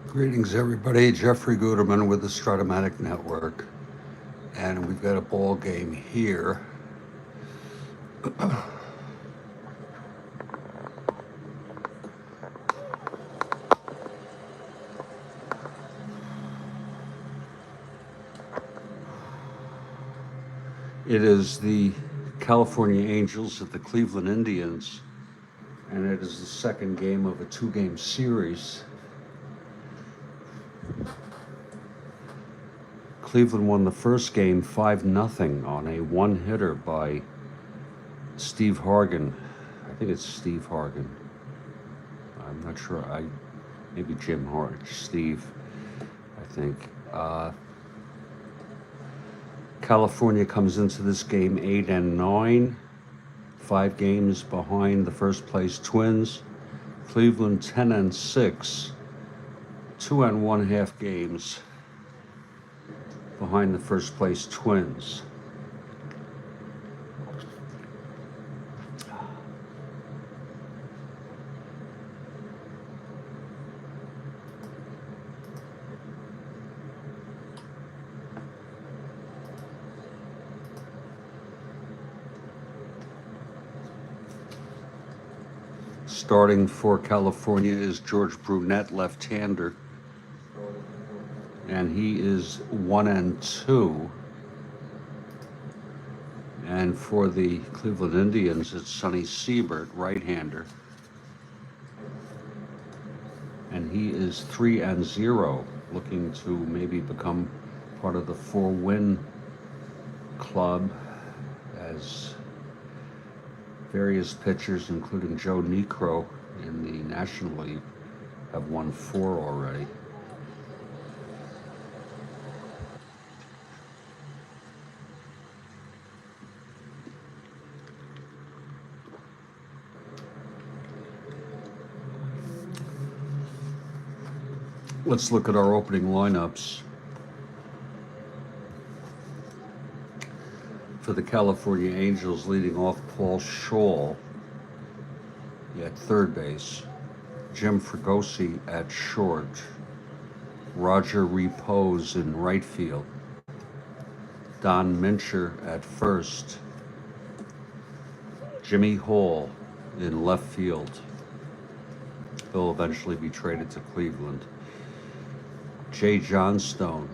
Greetings, everybody. Jeffrey Guterman with the Strat-O-Matic Network, and we've got a ball game here. It is the California Angels at the Cleveland Indians, and it is the second game of a two-game series. Cleveland won the first game 5-0 on a one-hitter by Steve Hargan. I think it's Steve Hargan. I'm not sure. Maybe Jim Hart. Steve, I think. California comes into this game 8-9, 5 games behind the first place Twins. Cleveland 10-6, 2.5 games behind the first place Twins. Starting for California is George Brunette, left-hander, and he is 1-2. And for the Cleveland Indians, it's Sonny Siebert, right-hander, and he is 3-0, looking to maybe become part of the 4-win club, as various pitchers, including Joe Niekro in the National League, have won 4 already. Let's look at our opening lineups. For the California Angels, leading off Paul Scholl at third base, Jim Fregosi at short, Roger Repose in right field, Don Mincher at first, Jimmy Hall in left field. He'll eventually be traded to Cleveland. Jay Johnstone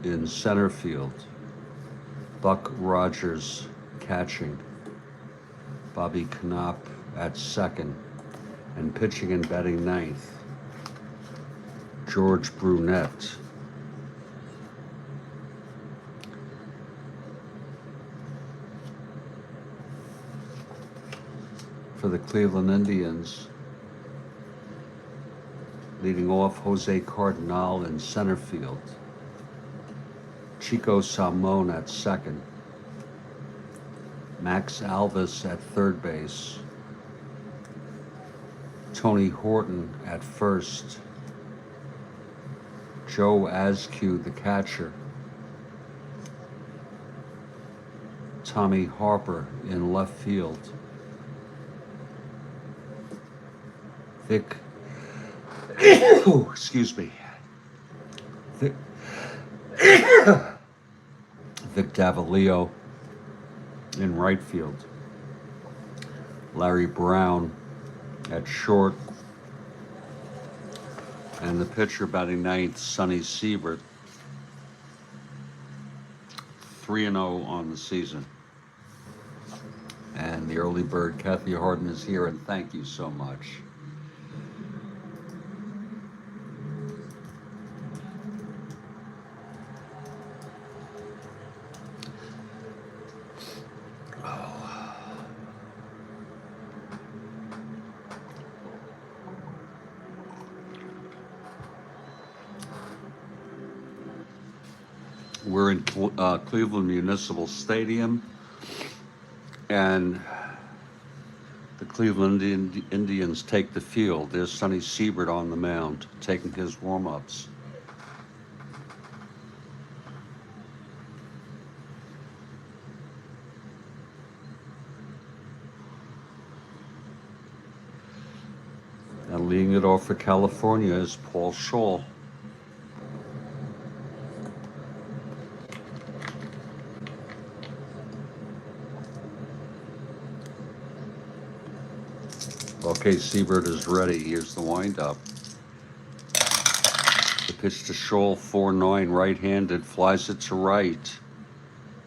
in center field, Buck Rogers catching, Bobby Knopp at second, and pitching and batting ninth, George Brunette. For the Cleveland Indians, leading off Jose Cardinal in center field, Chico Salmon at second, Max Alvis at third base, Tony Horton at first, Joe Askew, the catcher, Tommy Harper in left field, Vic excuse me. Vic Davalillo in right field. Larry Brown at short. And the pitcher batting ninth, Sonny Siebert. 3-0 on the season. And the early bird, Kathy Harden, is here, and thank you so much. We're in Cleveland Municipal Stadium, and the Cleveland Indians take the field. There's Sonny Siebert on the mound, taking his warm-ups. And leading it off for California is Paul Scholl. Okay, Siebert is ready. Here's the windup. The pitch to Scholl, 4-9, right-handed, flies it to right.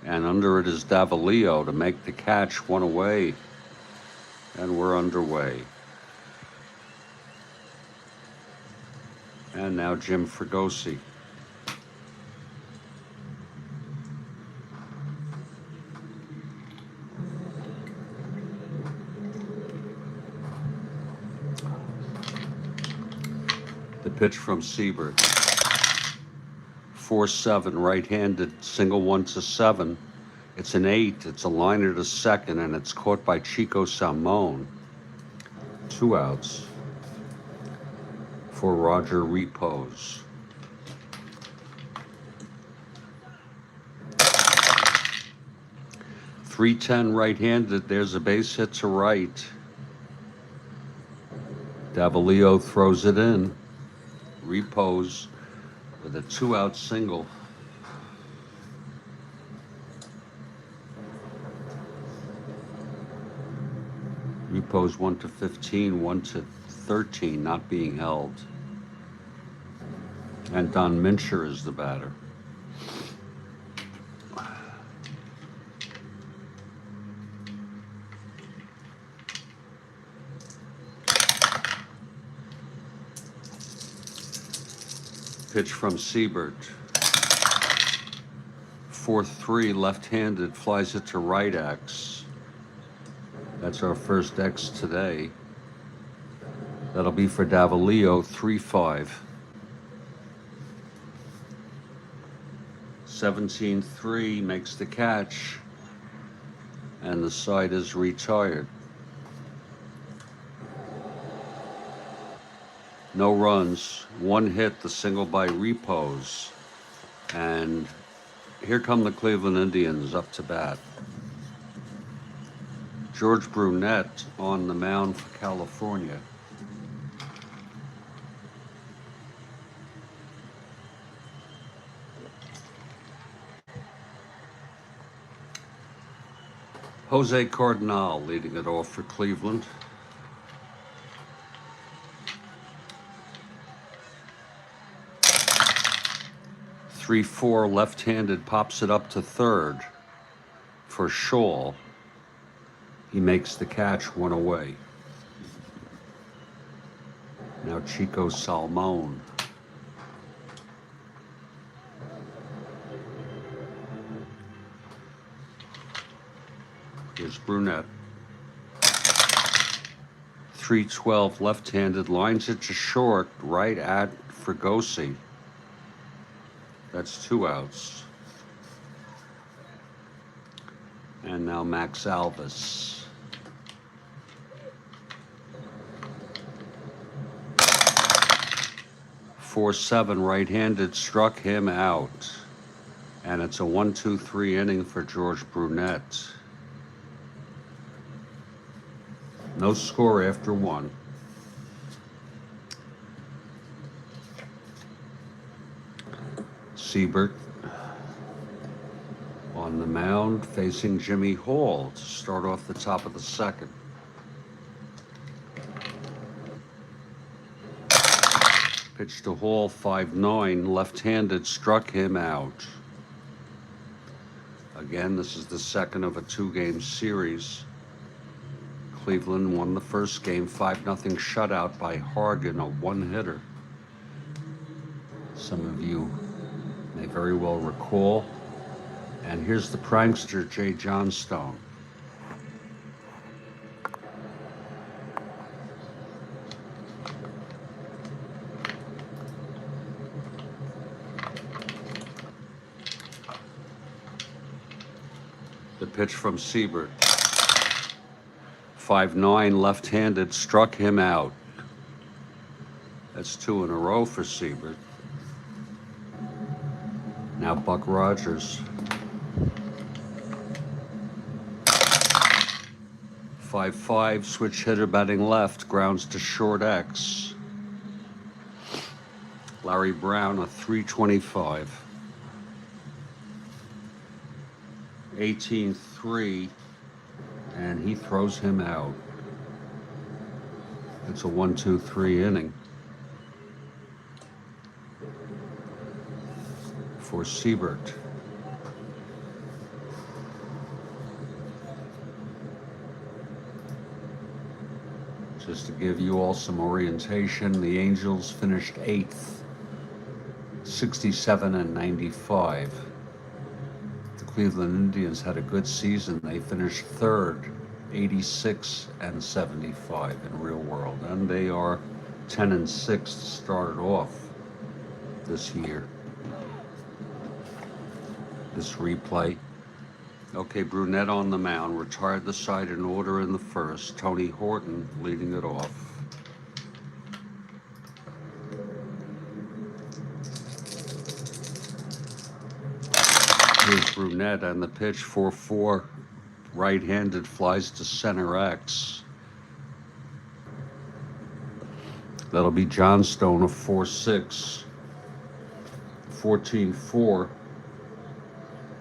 And under it is Davalillo to make the catch, one away. And we're underway. And now Jim Fregosi. The pitch from Siebert. 4-7, right-handed, single 1-7. It's an 8, it's a liner to second, and it's caught by Chico Salmon. 2 outs for Roger Repose. .310 right-handed, there's a base hit to right. Davalillo throws it in. Repose with a 2-out single. Repose 1-15, 1-13, not being held. And Don Mincher is the batter. Pitch from Siebert. 4-3, left-handed, flies it to right X. That's our first X today. That'll be for Davalillo, 3-5. 17-3 makes the catch, and the side is retired. No runs, 1 hit, the single by Repose. And here come the Cleveland Indians up to bat. George Brunette on the mound for California. Jose Cardinal leading it off for Cleveland. .3-4, left-handed, pops it up to third for Scholl. He makes the catch, 1 away. Now Chico Salmon. Here's Brunette. .312, left-handed, lines it to short, right at Fregosi. That's 2 outs. And now Max Alvis. .47, right-handed, struck him out. And it's a 1-2-3 inning for George Brunette. No score after 1. Siebert on the mound facing Jimmy Hall to start off the top of the second. Pitch to Hall, 5-9, left-handed, struck him out. Again, this is the second of a 2-game series. Cleveland won the first game, 5-0 shutout by Hargan, a 1-hitter. Some of you may very well recall. And here's the prankster, Jay Johnstone. The pitch from Siebert. 5-9, left-handed, struck him out. That's 2 in a row for Siebert. Now Buck Rogers. 5-5, switch hitter batting left, grounds to short X. Larry Brown, a .325. 18-3, and he throws him out. It's a 1-2-3 inning for Siebert. Just to give you all some orientation, the Angels finished 8th, 67-95. The Cleveland Indians had a good season. They finished 3rd, 86-75 in real world, and they are 10-6 to start off this year. This replay. Okay, Brunette on the mound, retired the side in order in the first. Tony Horton leading it off. Here's Brunette, and the pitch 4-4, right-handed, flies to center X. That'll be Johnstone, a 4-6, 14-4.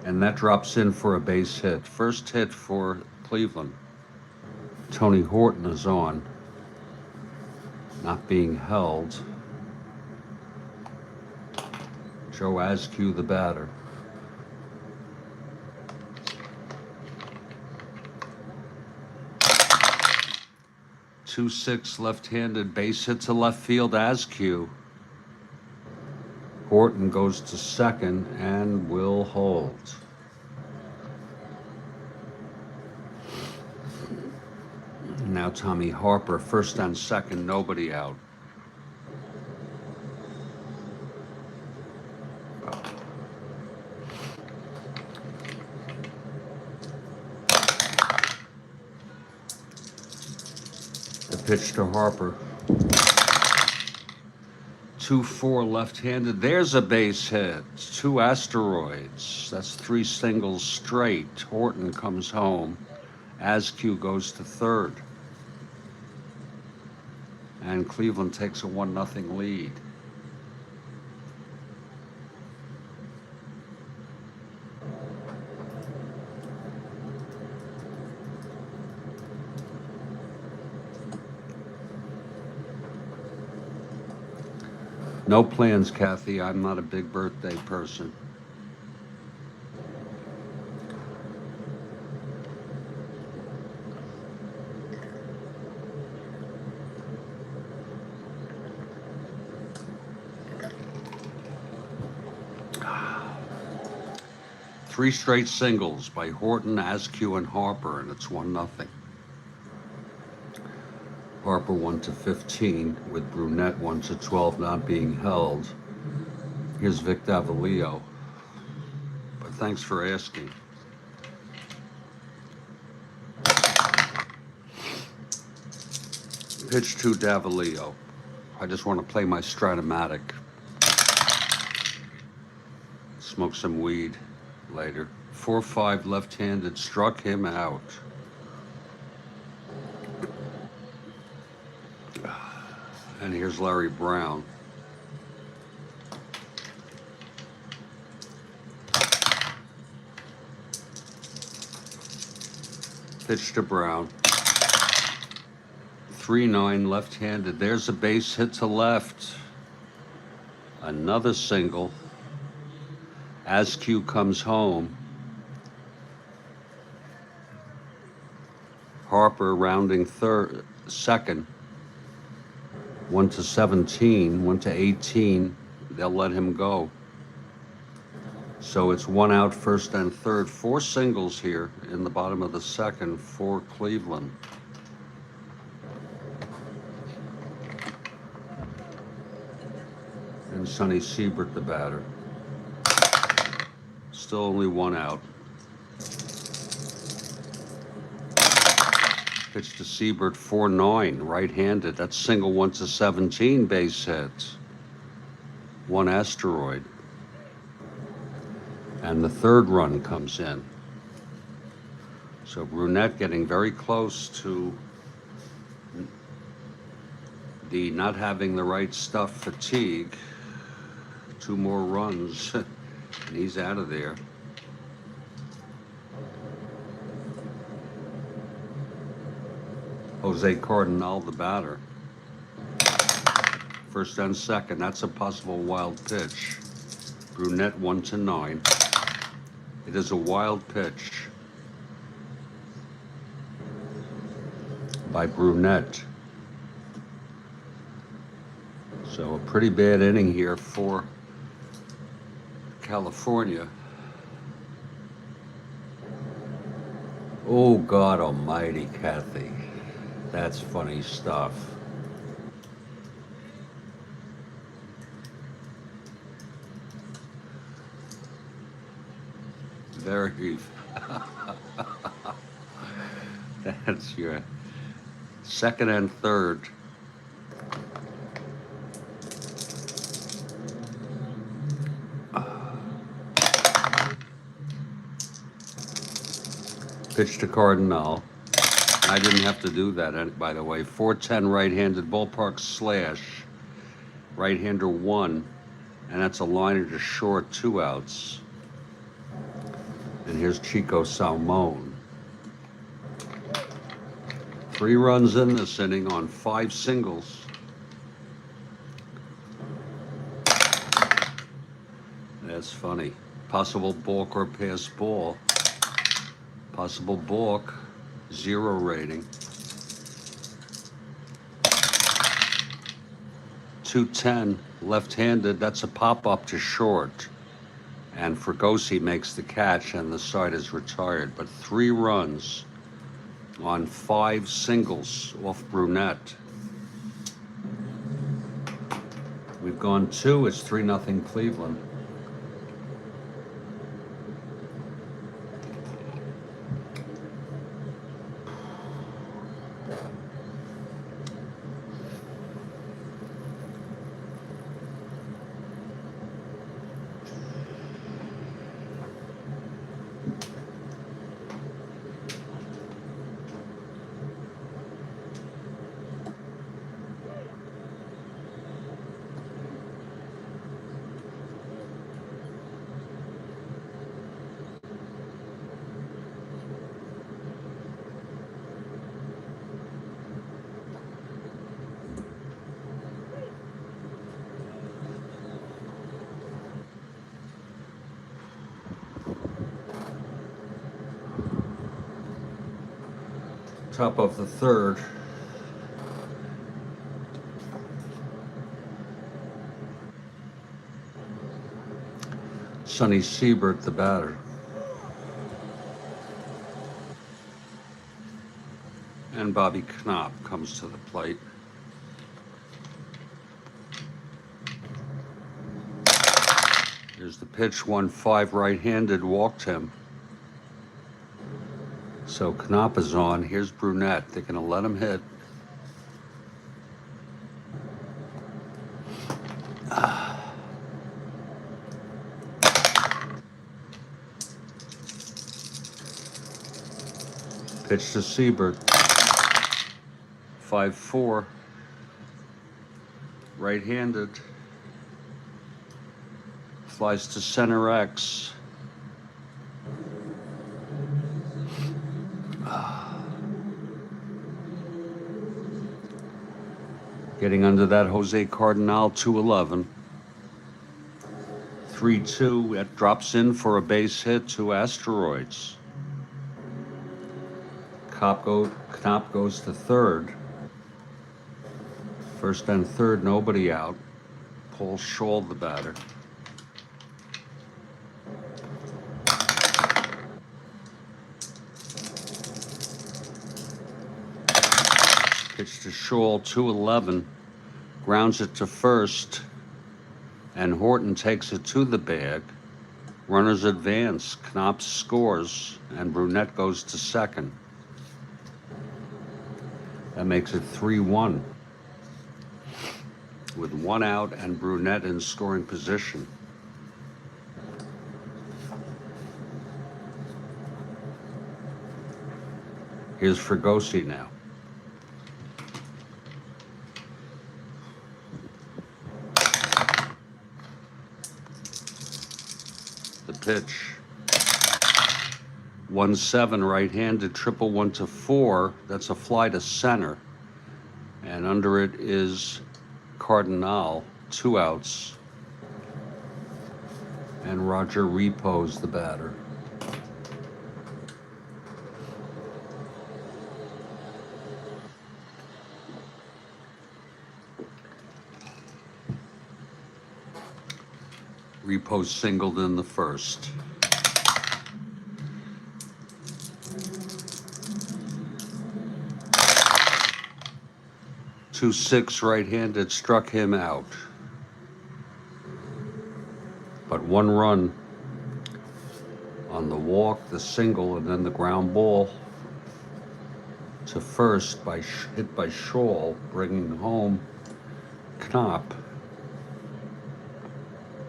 And that drops in for a base hit. First hit for Cleveland. Tony Horton is on, not being held. Joe Askew, the batter. .26 left-handed, base hit to left field, Askew. Horton goes to second and will hold. Now Tommy Harper, first and second, nobody out. The pitch to Harper. 2-4 left-handed. There's a base hit. 2 asteroids. That's 3 singles straight. Horton comes home. Askew goes to third. And Cleveland takes a 1-0 lead. No plans, Kathy. I'm not a big birthday person. Three straight singles by Horton, Askew, and Harper, and it's 1-0. Harper 1-15, with Brunette 1-12 not being held. Here's Vic Davalillo. But thanks for asking. Pitch to Davalillo. I just want to play my Strat-O-Matic. Smoke some weed later. 4-5 left-handed, struck him out. And here's Larry Brown. Pitch to Brown. 3-9 left-handed. There's a base hit to left. Another single. Askew comes home. Harper rounding second. 1-17, 1-18. They'll let him go. So it's 1 out, first and third. 4 singles here in the bottom of the second for Cleveland. And Sonny Siebert, the batter. Still only 1 out. Pitch to Siebert, 4-9, right-handed. That's single 1-17 base hits. 1 asteroid. And the third run comes in. So Brunette getting very close to the not having the right stuff fatigue. 2 more runs, and he's out of there. Jose Cardinal, the batter. First and second, that's a possible wild pitch. Brunette 1-9. It is a wild pitch by Brunette. So a pretty bad inning here for California. Oh, God almighty, Kathy. That's funny stuff. Very. That's your second and third. Pitch to Cardinal. I didn't have to do that, by the way. 4-10 right-handed ballpark slash. Right-hander 1. And that's a liner to short, 2 outs. And here's Chico Salmon. 3 runs in this inning on 5 singles. That's funny. Possible balk or pass ball. Possible balk, 0 rating. 2-10, left-handed, that's a pop-up to short. And Fregosi makes the catch and the side is retired. But 3 runs on 5 singles off Brunette. We've gone 2, it's 3-0 Cleveland. Top of the third. Sonny Siebert, the batter. And Bobby Knopp comes to the plate. Here's the pitch, 1-5 right-handed, walked him. So Knopp is on. Here's Brunette. They're going to let him hit. Pitch to Siebert. 5-4. Right-handed. Flies to center X. Getting under that Jose Cardinal, 2-11. 3-2, it drops in for a base hit to Asteroids. Knopp goes to third. First and third, nobody out. Paul Scholl, the batter. Pitch to Scholl, 2-11. Grounds it to first. And Horton takes it to the bag. Runners advance. Knopp scores. And Brunette goes to second. That makes it 3-1. With 1 out and Brunette in scoring position. Here's Fregosi now. The pitch. 1-7 right-handed, 1-1 to 4. That's a fly to center. And under it is Cardinal, 2 outs. And Roger Repos, the batter. Repos singled in the first. Two six right-handed struck him out. But 1 run on the walk, the single, and then the ground ball to first hit by Shaw, bringing home Knopp.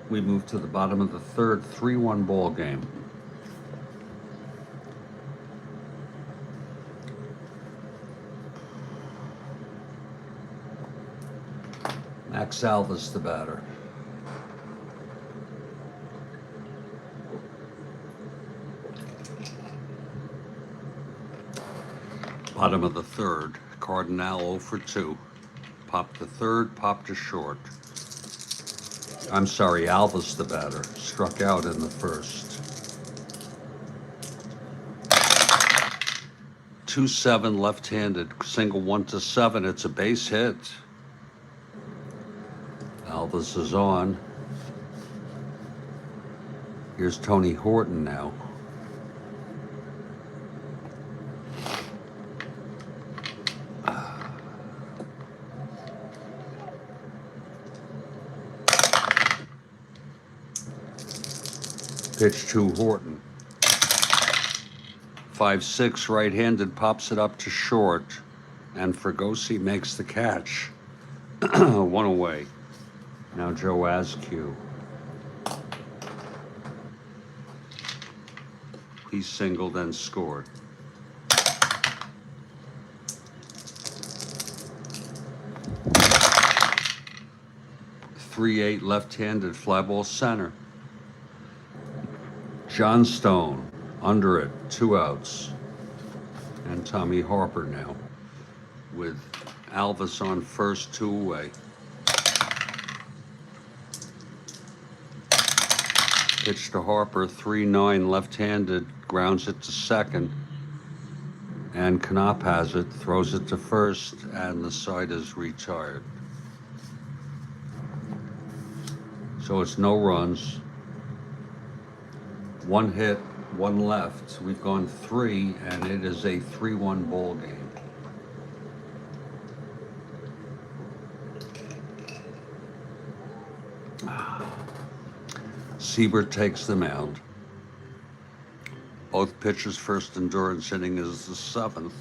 We move to the bottom of the third, 3-1 ball game. Max Alvis, the batter. Bottom of the third, Cardinal 0 for 2. Popped to third, popped to short. I'm sorry, Alvis, the batter, struck out in the first. 2-7 left-handed, single 1-7. It's a base hit. Alvis is on. Here's Tony Horton now. Pitch to Horton. 5-6 right-handed, pops it up to short, and Fregosi makes the catch. 1 away. Now Joe Askew. He singled and scored. .38 left-handed, fly ball center. Johnstone under it, 2 outs. And Tommy Harper now with Alvis on first, 2 away. Pitch to Harper, 3-9 left-handed, grounds it to second. And Knopp has it, throws it to first, and the side is retired. So it's no runs. 1 hit, 1 left. We've gone 3, and it is a 3-1 ball game. Siebert takes the mound. Both pitchers' first endurance inning is the 7th.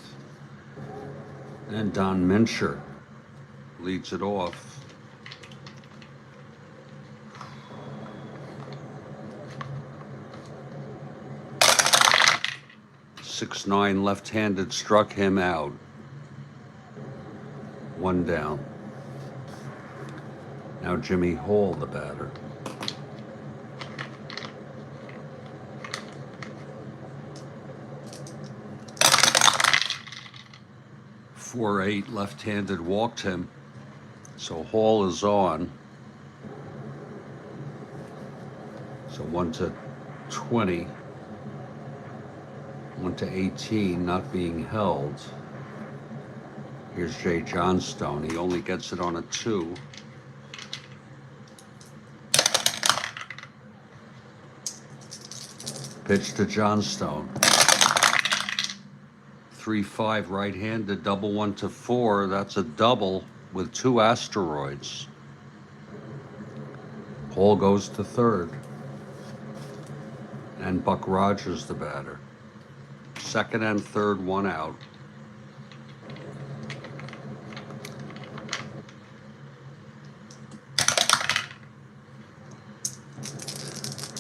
And Don Mincher leads it off. 6-9 left-handed, struck him out. 1 down. Now Jimmy Hall, the batter. .48 left-handed, walked him. So Hall is on. So 1-20. 1-18, not being held. Here's Jay Johnstone. He only gets it on a 2. Pitch to Johnstone. 3-5 right-handed, double 1-4. That's a double with 2 asteroids. Hall goes to third. And Buck Rogers, the batter. Second and third, 1 out.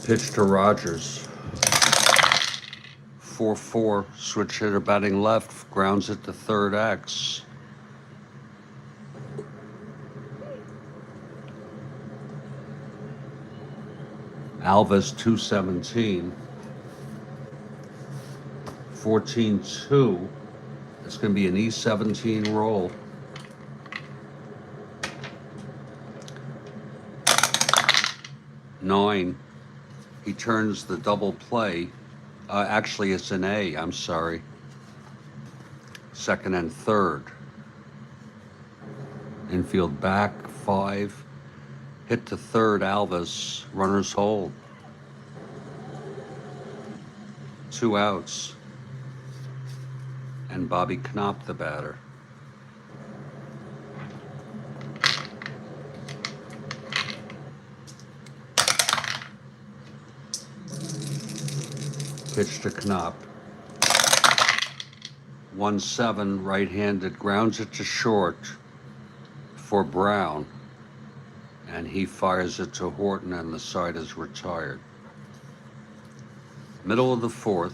Pitch to Rogers. 4-4, switch hitter batting left, grounds it to third X. Alvis, 2-17. 14-2. It's going to be an E17 roll. 9. He turns the double play. Actually, it's an A, I'm sorry. Second and third. Infield back, 5. Hit to third, Alvis. Runners hold. 2 outs. And Bobby Knopp, the batter. Pitch to Knopp. 1-7, right-handed, grounds it to short for Brown. And he fires it to Horton, and the side is retired. Middle of the fourth.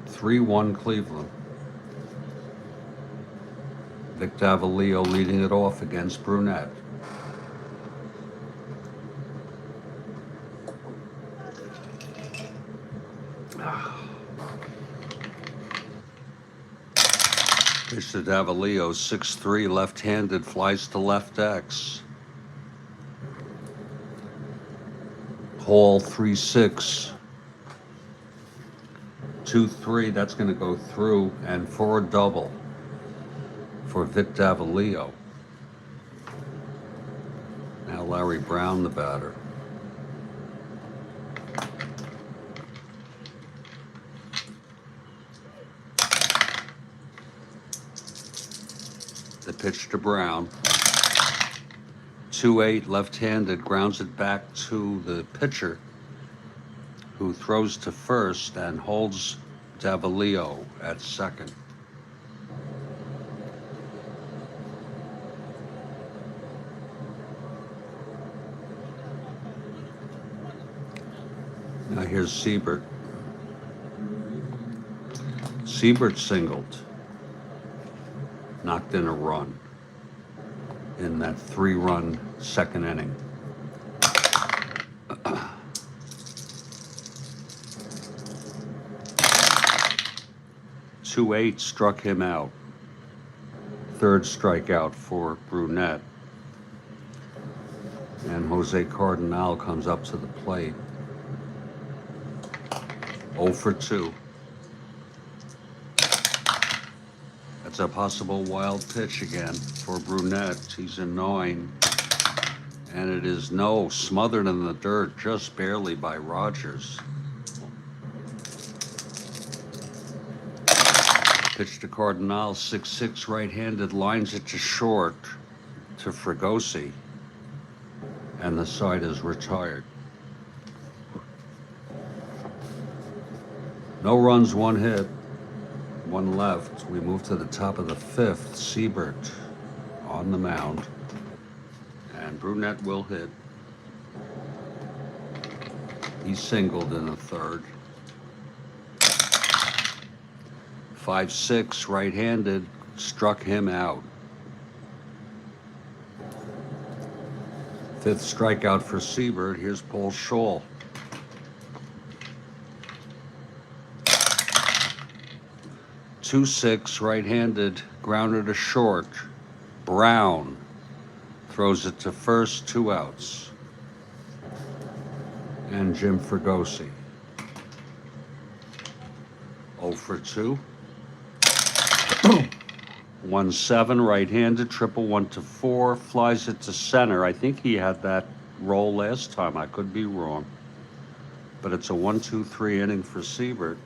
(3-1) Cleveland. Vic Davalillo leading it off against Brunette. Pitch to Davalillo, 6-3, left-handed, flies to left X. Hall, 3-6. 2-3, that's going to go through, and for a double for Vic Davalillo. Now Larry Brown, the batter. The pitch to Brown. 2-8, left-handed, grounds it back to the pitcher, who throws to first and holds Davalillo at second. Now here's Siebert. Siebert singled. Knocked in a run in that 3-run second inning. (2-8) struck him out. Third strikeout for Brunette. And Jose Cardinal comes up to the plate. 0 for 2. That's a possible wild pitch again for Brunette. He's a 9. And it is smothered in the dirt just barely by Rogers. Pitch to Cardinal, 6-6, right-handed, lines it to short to Fregosi. And the side is retired. No runs, 1 hit. 1 left. We move to the top of the 5th. Siebert on the mound. And Brunette will hit. He singled in the third. 5-6, right-handed, struck him out. 5th strikeout for Siebert. Here's Paul Scholl. 2-6, right-handed, grounded to short. Brown throws it to first, 2 outs. And Jim Fregosi. 0 for 2. 1-7, right-handed, 1-1-4, flies it to center. I think he had that roll last time. I could be wrong. But it's a 1-2-3 inning for Siebert.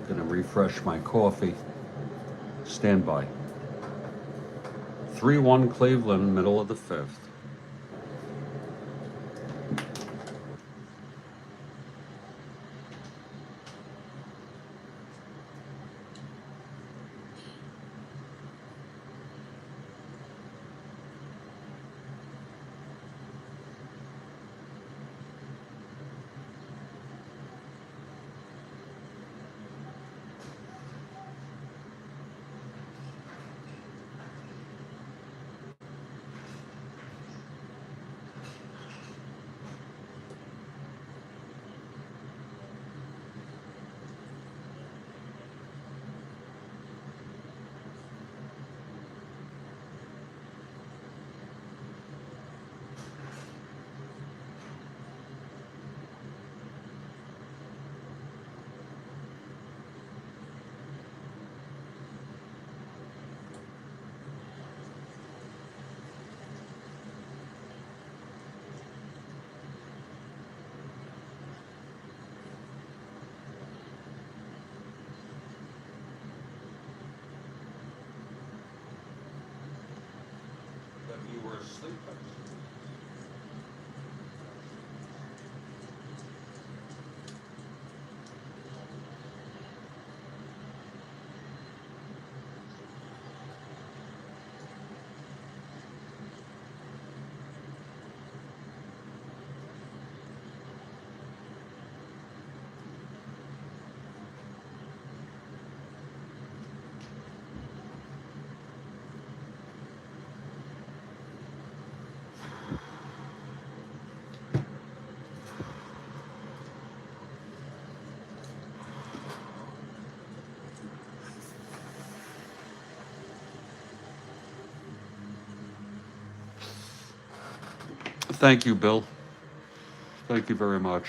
Gonna refresh my coffee. Stand by. 3-1 Cleveland, middle of the 5th. Thank you, Bill. Thank you very much.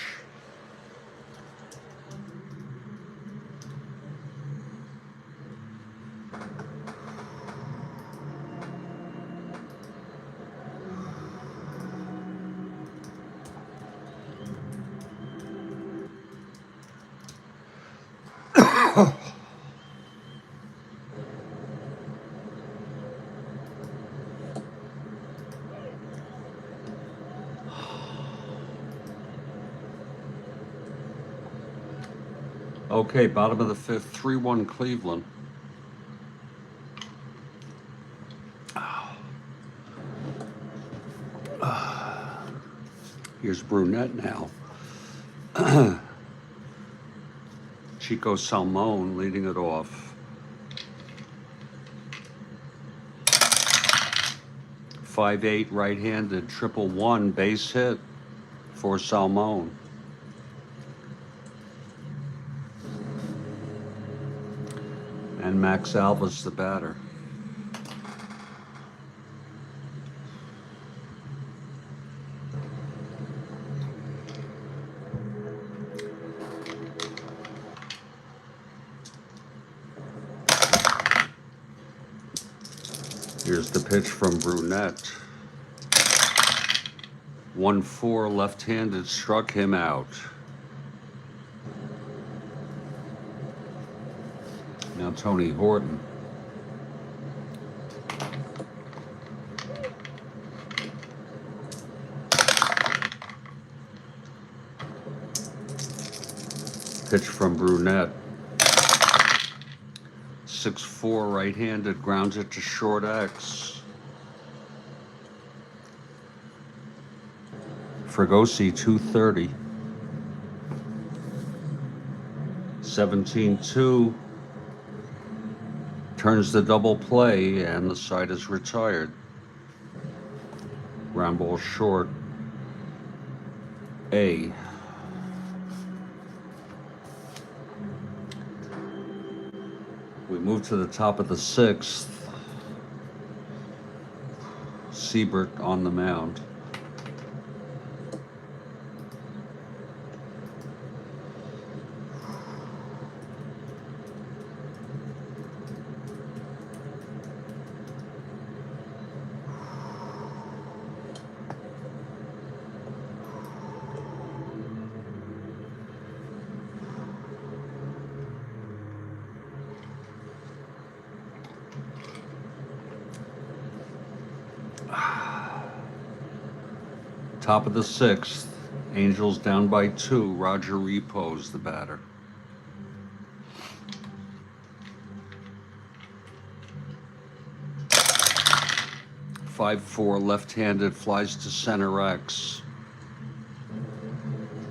Okay, bottom of the fifth, 3-1 Cleveland. Here's Brunette now. Chico Salmon leading it off. 5-8 right-handed, 1-1 base hit for Salmon. And Max Alvis the batter. Here's the pitch from Brunette. 1-4 left-handed, struck him out. Now Tony Horton. Pitch from Brunette. 6-4 right-handed, grounds it to short X. Fregosi 230. 17-2. Turns the double play and the side is retired. Ground ball short. A. We move to the top of the sixth. Siebert on the mound. Top of the sixth, Angels down by 2. Roger Repos, the batter. Five-four left-handed, flies to center X.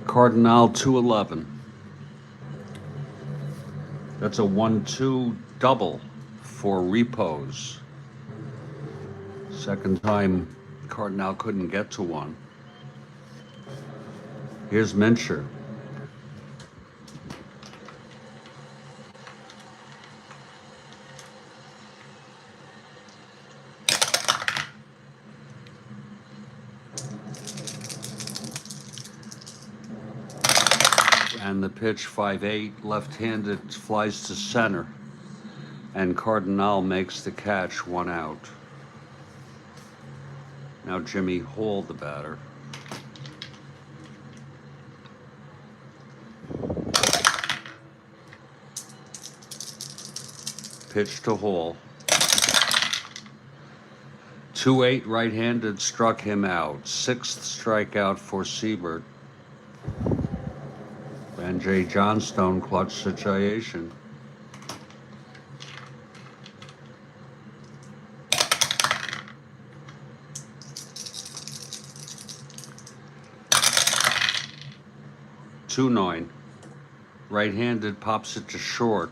Cardinal 211. That's a 1-2 double for Repos. Second time Cardinal couldn't get to one. Here's Mincher. And the pitch, 5-8, left-handed, flies to center. And Cardinal makes the catch, 1 out. Now Jimmy Hall, the batter. Pitch to Hall. 2-8 right-handed, struck him out. 6th strikeout for Siebert. And Jay Johnstone, clutch situation. Two-9. Right-handed, pops it to short.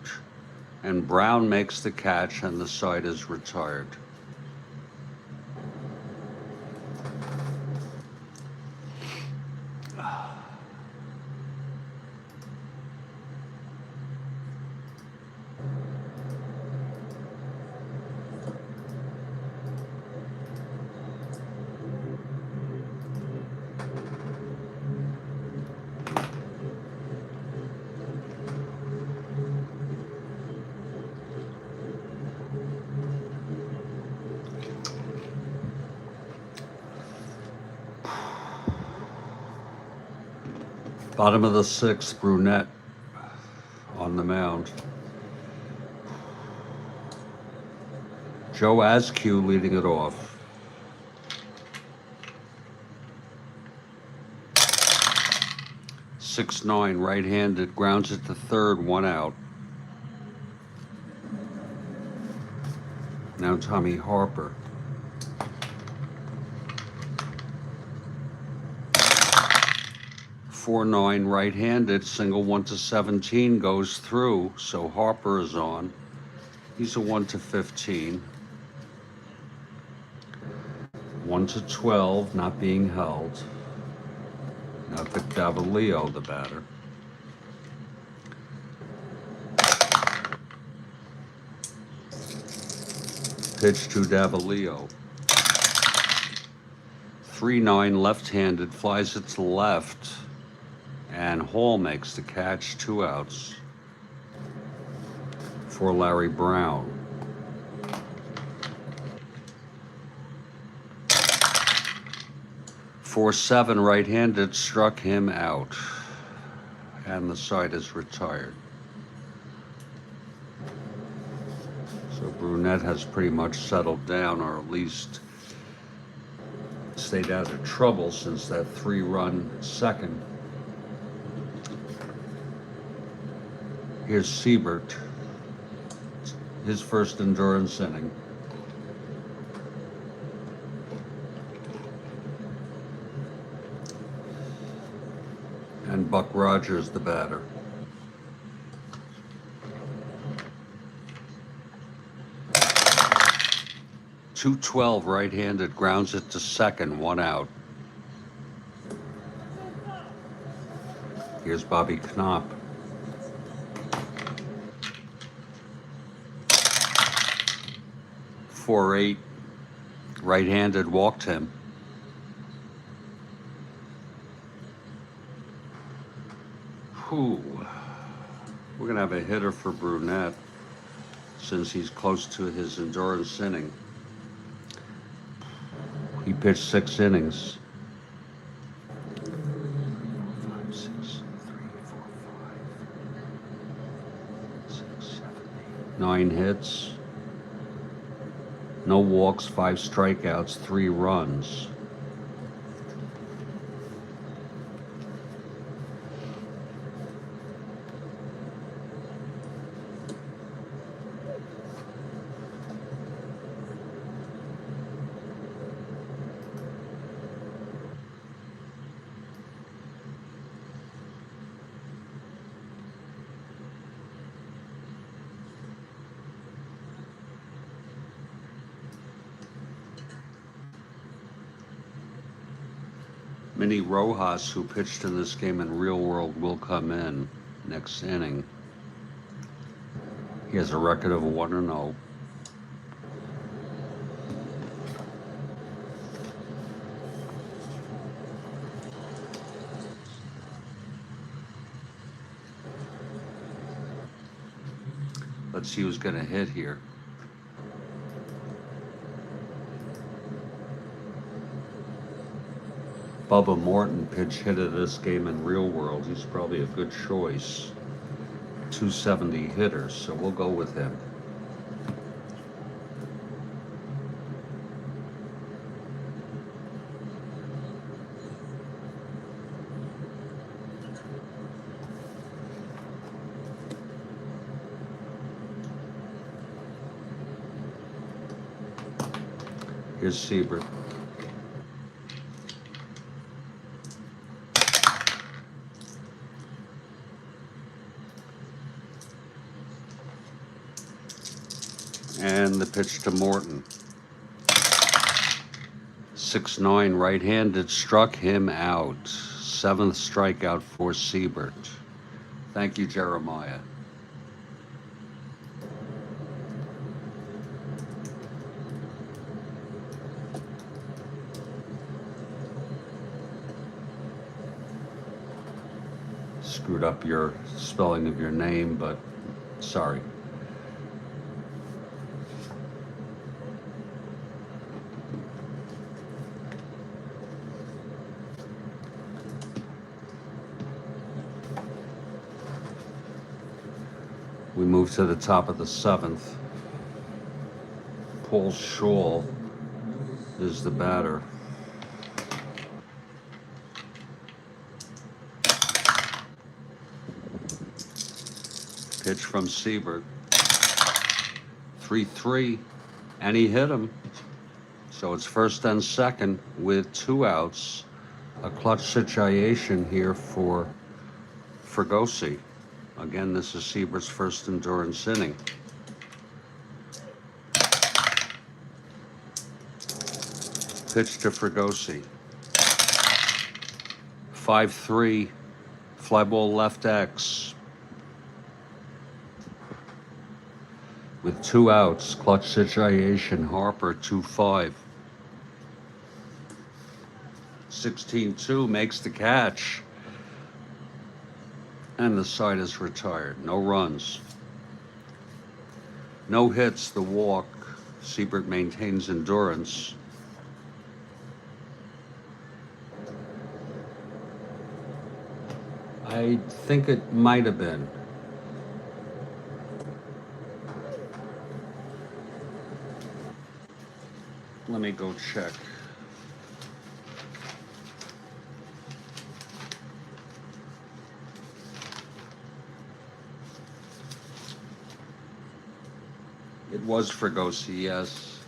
And Brown makes the catch and the side is retired. Bottom of the sixth, Brunette on the mound. Joe Askew leading it off. Six nine, right-handed, grounds it to third, one out. Now Tommy Harper. Four nine, right-handed, single 1-17 goes through, so Harper is on. He's a 1-15. 1-12, not being held. Now Vic Davalio, the batter. Pitch to Davalio. 3-9, left-handed, flies it to left, and Hall makes the catch, 2 outs for Larry Brown. 4-7, right-handed, struck him out, and the side is retired. So Brunette has pretty much settled down, or at least stayed out of trouble since that 3-run second. Here's Siebert, his first endurance inning. And Buck Rogers, the batter. .212, right-handed, grounds it to second, 1 out. Here's Bobby Knopp. .48, right-handed, walked him. Whew. We're gonna have a hitter for Brunette since he's close to his endurance inning. He pitched 6 innings. 5, 6, 3, 4, 5, 6, 7, 8, 9 hits. No walks, 5 strikeouts, 3 runs. Minnie Rojas, who pitched in this game in real world, will come in next inning. He has a record of 1-0. Let's see who's going to hit here. Bubba Morton pinch hit of this game in real world. He's probably a good choice. 270 hitter, so we'll go with him. Here's Siebert. And the pitch to Morton. 6-9, right-handed, struck him out. 7th strikeout for Siebert. Thank you, Jeremiah. Screwed up your spelling of your name, but sorry. We move to the top of the seventh. Paul Shaw is the batter. Pitch from Siebert. 3-3, and he hit him. So it's first and second with 2 outs. A clutch situation here for Fregosi. Again, this is Siebert's first endurance inning. Pitch to Fregosi. 5-3, fly ball left X. With 2 outs, clutch situation, Harper 2-5. 16-2 makes the catch. And the side is retired. No runs. No hits, the walk. Siebert maintains endurance. I think it might have been. Let me go check. It was Fregosi, yes.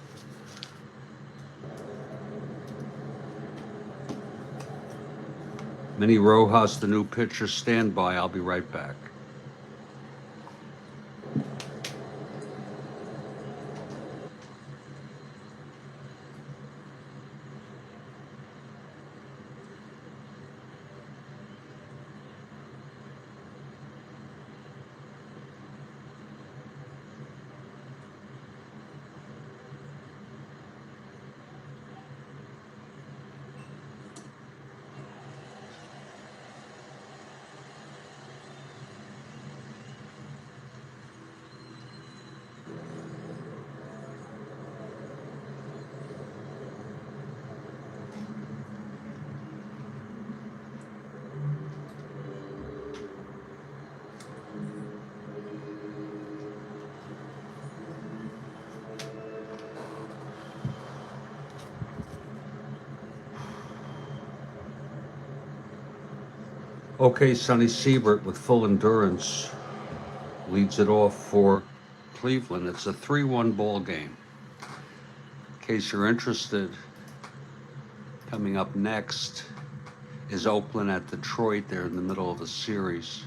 Minnie Rojas, the new pitcher, stand by. I'll be right back. Okay, Sonny Siebert with full endurance leads it off for Cleveland. It's a 3-1 ball game. In case you're interested, coming up next is Oakland at Detroit. They're in the middle of a series.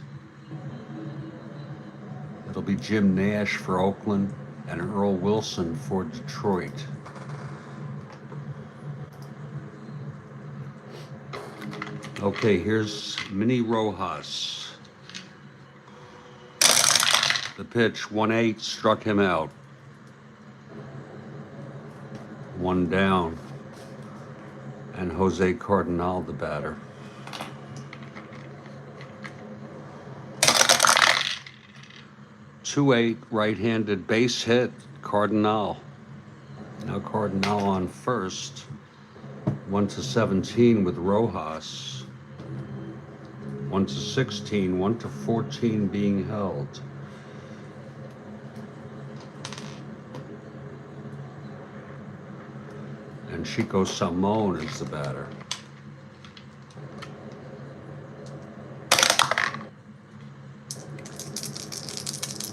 It'll be Jim Nash for Oakland and Earl Wilson for Detroit. Okay, here's Minnie Rojas. The pitch, 1-8, struck him out. 1 down. And Jose Cardinal, the batter. .28, right-handed base hit, Cardinal. Now Cardinal on first. 1-17 with Rojas. 1-16, 1-14 being held. And Chico Salmon is the batter.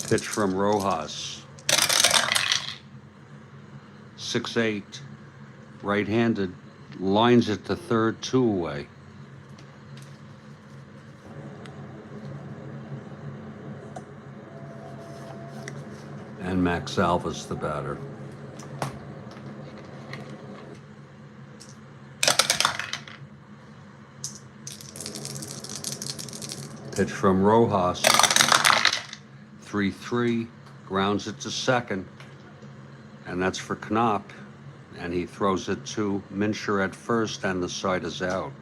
Pitch from Rojas. 6-8, right-handed, lines it to third, 2 away. And Max Alvis, the batter. Pitch from Rojas. 3-3, grounds it to second. And that's for Knopp. And he throws it to Mincher at first, and the side is out.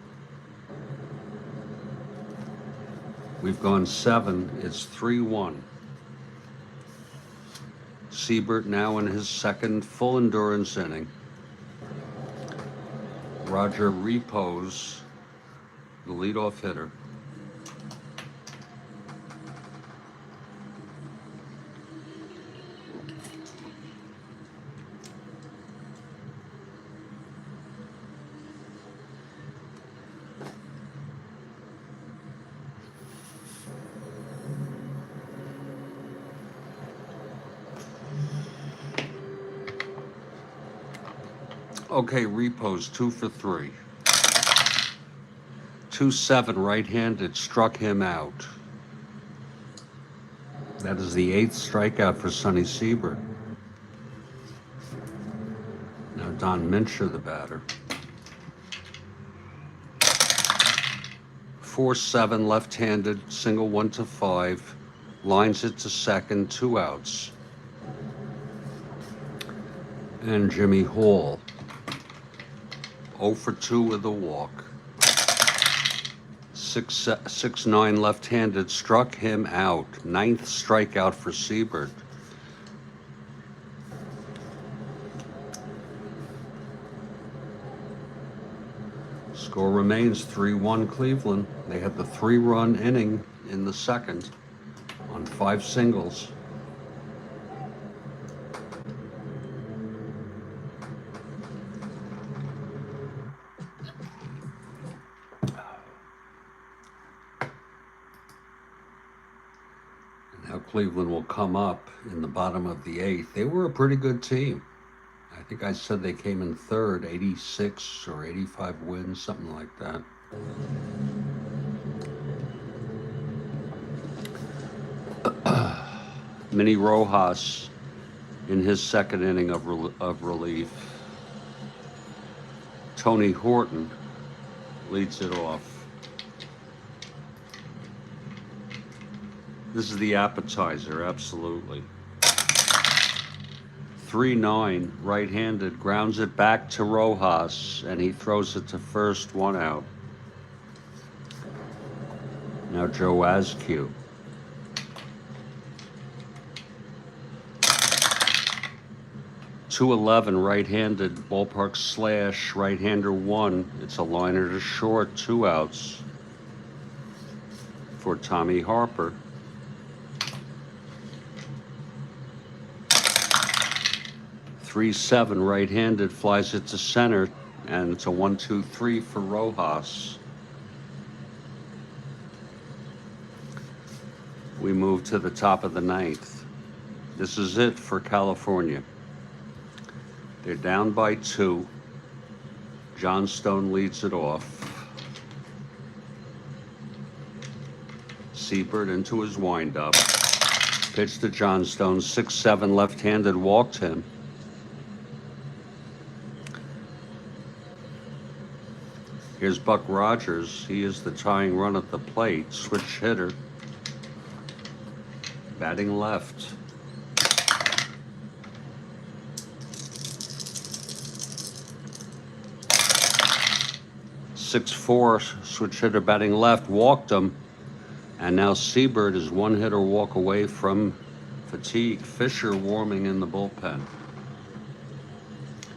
We've gone 7. It's 3-1. Siebert now in his second full endurance inning. Roger Repos, the leadoff hitter. Okay, repos 2 for 3. 2-7 right-handed struck him out. That is the 8th strikeout for Sonny Siebert. Now Don Mincher, the batter. 4-7 left-handed, single 1-5, lines it to second, 2 outs. And Jimmy Hall, 0 for 2 with a walk. 6-9 left-handed struck him out, 9th strikeout for Siebert. Score remains 3-1 Cleveland. They had the 3-run inning in the second on 5 singles. And now Cleveland will come up in the bottom of the 8th. They were a pretty good team. I think I said they came in third, 86 or 85 wins, something like that. Minnie Rojas in his second inning of relief. Tony Horton leads it off. This is the appetizer, absolutely. 3-9, right-handed, grounds it back to Rojas, and he throws it to first, 1 out. Now Joe Askew. 2-11, right-handed, ballpark slash, right-hander 1. It's a liner to short, 2 outs for Tommy Harper. 3-7, right-handed, flies it to center, and it's a 1-2-3 for Rojas. We move to the top of the 9th. This is it for California. They're down by 2. John Stone leads it off. Siebert into his windup. Pitch to John Stone, 6-7 left-handed, walked him. Here's Buck Rogers. He is the tying run at the plate. Switch hitter. Batting left. .6'4", switch hitter batting left, walked him. And now Siebert is 1 hitter walk away from fatigue. Fisher warming in the bullpen.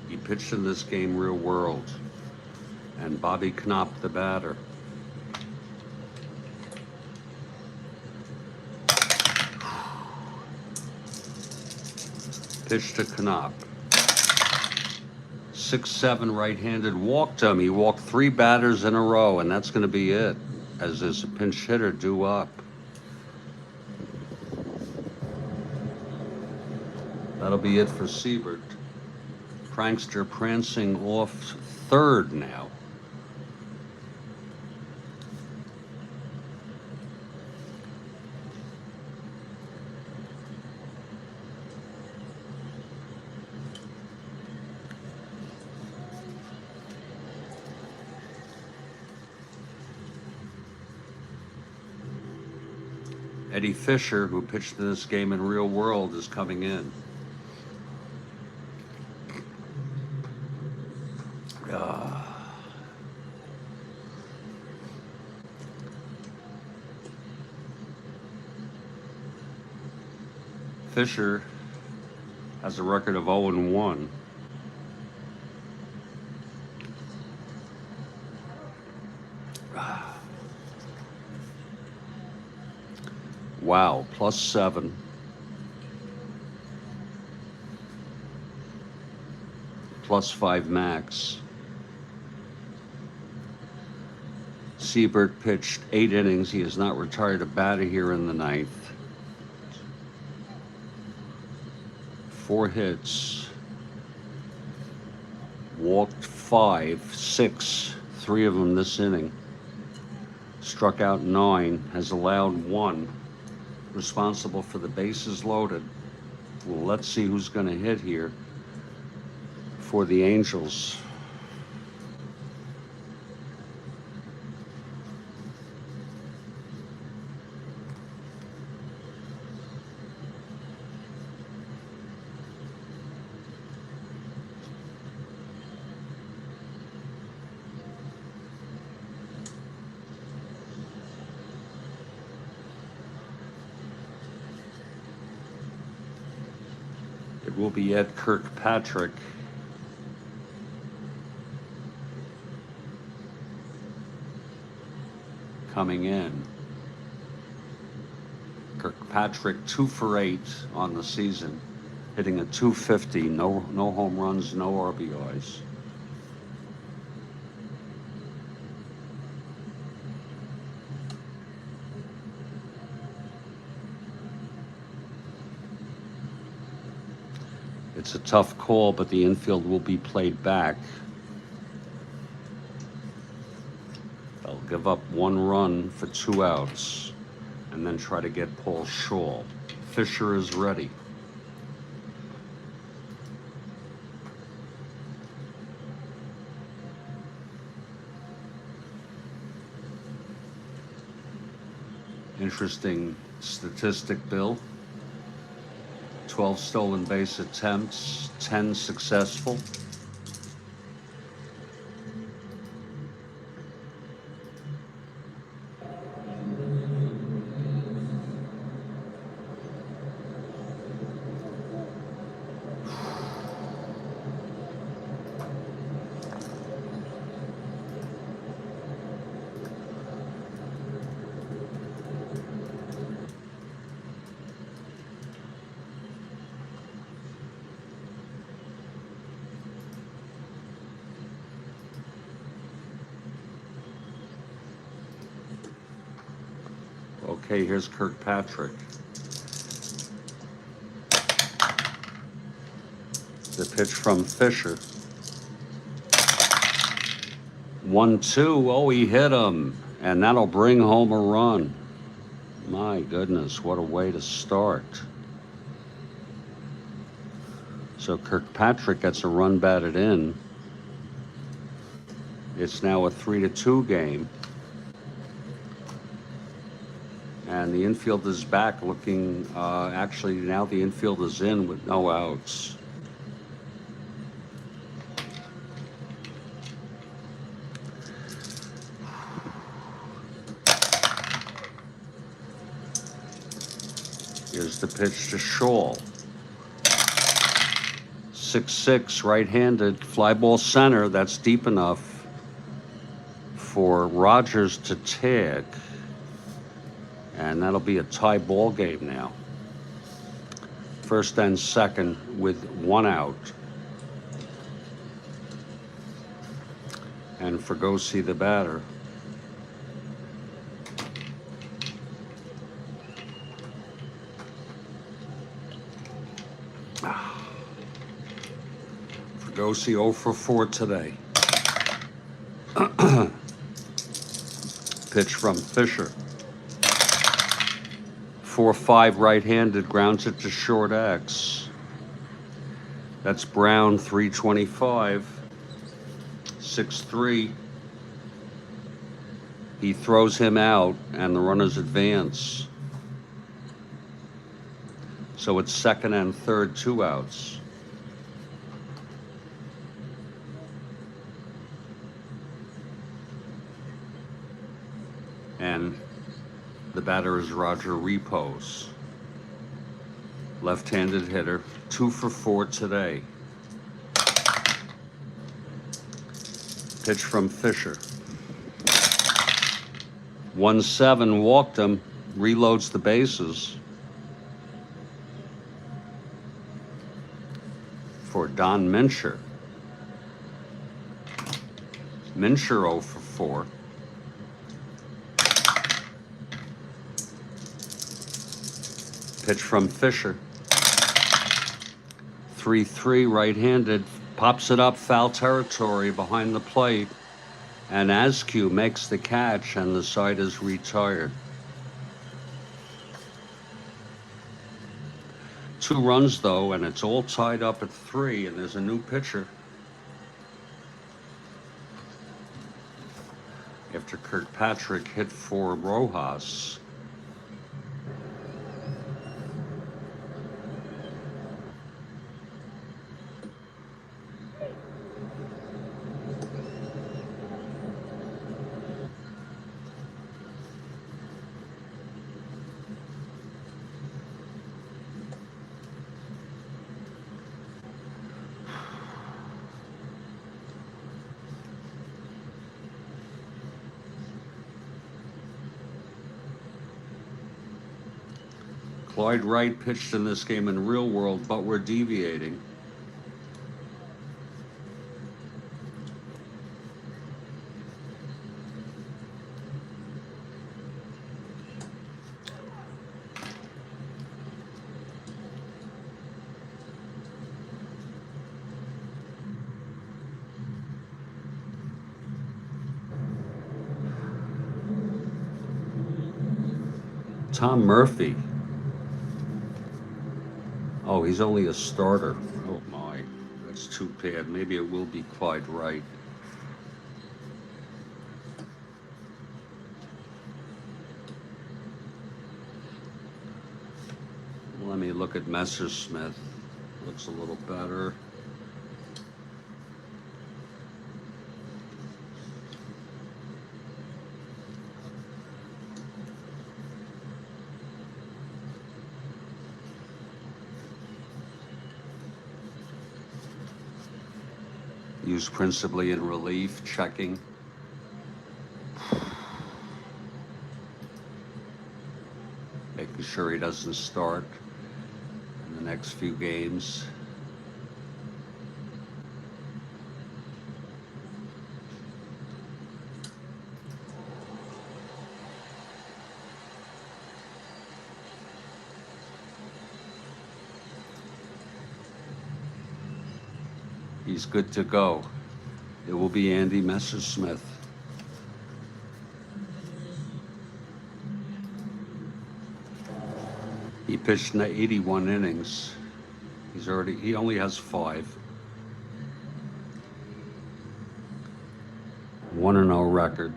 He pitched in this game real world. And Bobby Knopp, the batter. Pitch to Knopp. 6-7 right-handed, walked him. He walked 3 batters in a row, and that's going to be it, as is a pinch hitter due up. That'll be it for Siebert. Prankster prancing off third now. Eddie Fisher, who pitched in this game in real world, is coming in. Fisher has a record of 0-1. Wow, +7. +5 max. Siebert pitched 8 innings. He has not retired a batter here in the 9th. 4 hits, walked 5, 6, 3 of them this inning, struck out 9, has allowed 1, responsible for the bases loaded. Well, let's see who's going to hit here for the Angels. It will be Ed Kirkpatrick. Coming in. Kirkpatrick 2 for 8 on the season, hitting a .250. No home runs, no RBIs. It's a tough call, but the infield will be played back. They'll give up 1 run for 2 outs and then try to get Paul Shaw. Fisher is ready. Interesting statistic, Bill. 12 stolen base attempts, 10 successful. Okay, here's Kirkpatrick. The pitch from Fisher. 1-2. Oh, he hit him. And that'll bring home a run. My goodness, what a way to start. So Kirkpatrick gets a run batted in. It's now a 3-2 game. And the infield is back looking, actually now the infield is in with no outs. Here's the pitch to Shaw. 6-6, right-handed, fly ball center. That's deep enough for Rogers to tag. And that'll be a tie ball game now. First and second with 1 out. And Fregosi the batter. Fregosi 0 for 4 today. Pitch from Fisher. 4-5 right-handed, grounds it to short X. That's Brown, 325. 6-3. He throws him out, and the runners advance. So it's second and third, 2 outs. And the batter is Roger Repos. Left-handed hitter, 2 for 4 today. Pitch from Fisher. 1-7, walked him, reloads the bases. For Don Mincher. Mincher 0 for 4. Pitch from Fisher. 3-3, right-handed, Pops it up foul territory behind the plate, and Askew makes the catch, and the side is retired. 2 runs, though, and it's all tied up at 3, and there's a new pitcher. After Kirkpatrick hit for Rojas. Clyde Wright pitched in this game in real world, but we're deviating. Tom Murphy. Oh, he's only a starter. Oh my, that's too bad. Maybe it will be Clyde Wright. Let me look at Messersmith. Looks a little better. Used principally in relief, checking. Making sure he doesn't start in the next few games. He's good to go. It will be Andy Messersmith. He pitched 81 innings. He only has 5. 1-0 record.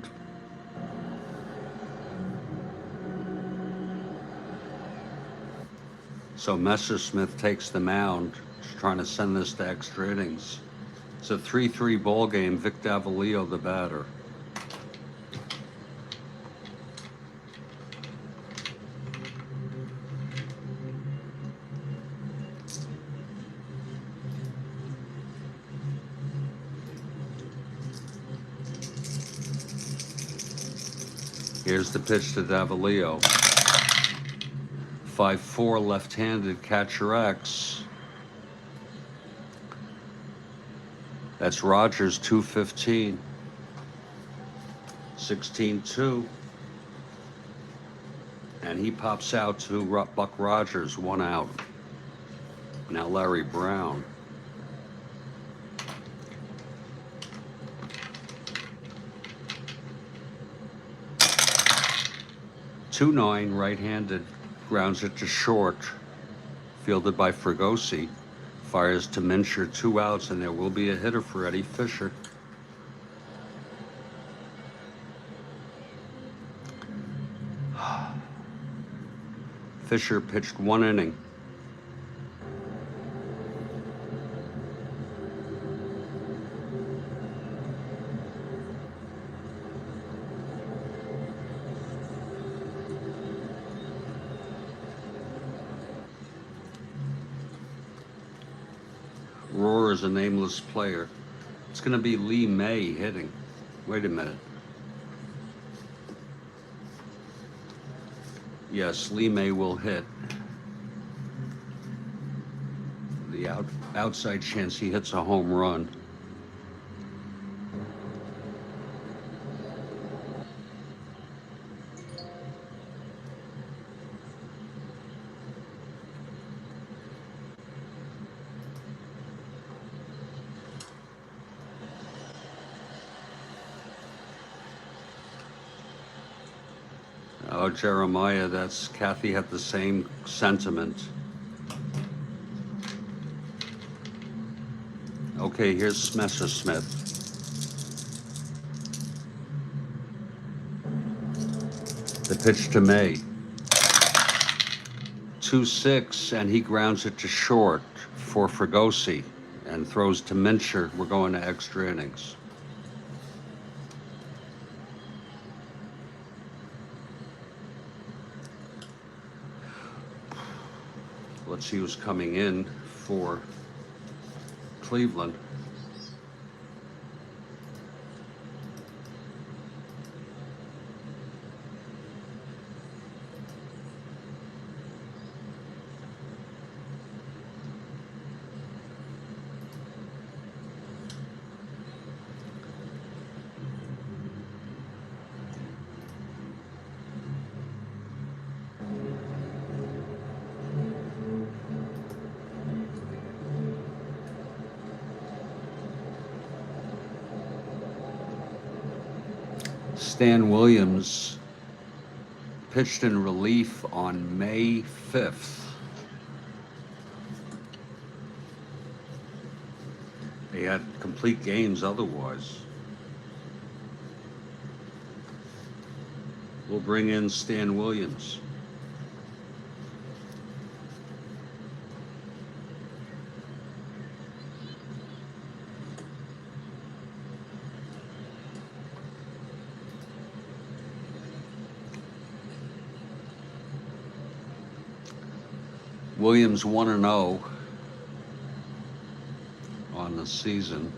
So Messersmith takes the mound, trying to send this to extra innings. It's a 3-3 ball game. Vic Davalillo, the batter. Here's the pitch to Davalillo. 5-4 left-handed catcher X. That's Rogers, 215. 16-2. And he pops out to Buck Rogers, 1 out. Now Larry Brown. .29 right-handed, grounds it to short. Fielded by Fregosi. Fires to Mincher, 2 outs, and there will be a hitter for Eddie Fisher. Fisher pitched 1 inning. Roar is a nameless player. It's going to be Lee May hitting. Wait a minute. Yes, Lee May will hit. The outside chance he hits a home run. Oh, Jeremiah, that's Kathy had the same sentiment. Okay, here's Messerschmidt. The pitch to May. 2-6, and he grounds it to short for Fregosi and throws to Mincher. We're going to extra innings. Let's see who's coming in for Cleveland. Stan Williams pitched in relief on May 5th. They had complete games otherwise. We'll bring in Stan Williams. Williams 1-0 on the season.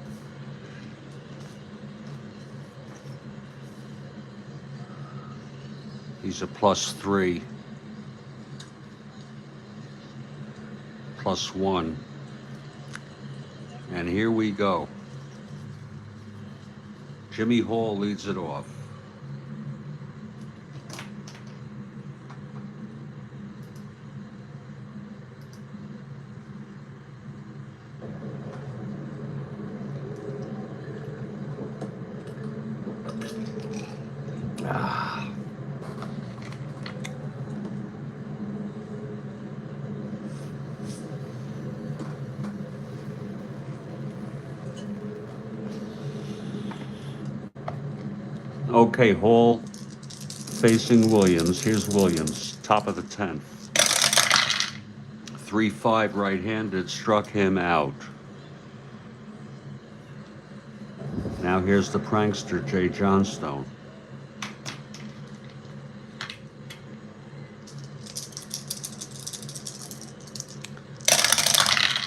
He's a +3, +1. And here we go. Jimmy Hall leads it off. Okay, Hall facing Williams. Here's Williams, top of the 10th. 3-5 right-handed, struck him out. Now here's the prankster, Jay Johnstone.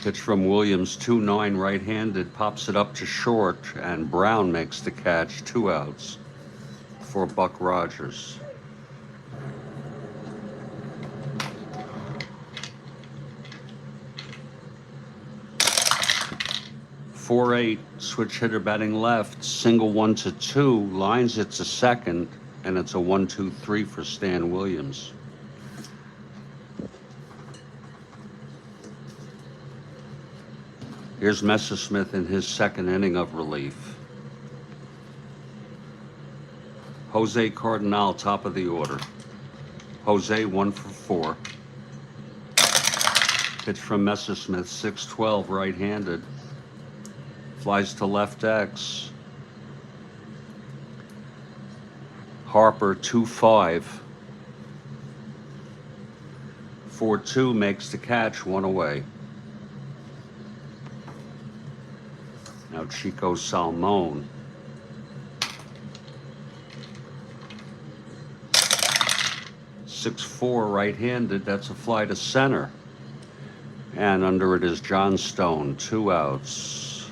Pitch from Williams, 2-9 right-handed, pops it up to short, and Brown makes the catch, 2 outs for Buck Rogers. .48, switch hitter batting left, single 1-2, lines it to second, and it's a 1-2-3 for Stan Williams. Here's Messerschmidt in his second inning of relief. Jose Cardinal, top of the order. Jose 1-for-4. Pitch from Messerschmidt, 6-12 right-handed. Flies to left X. Harper 2-5. 4-2 makes the catch, 1 away. Now Chico Salmon. 6-4 right-handed, that's a fly to center. And under it is Johnstone, 2 outs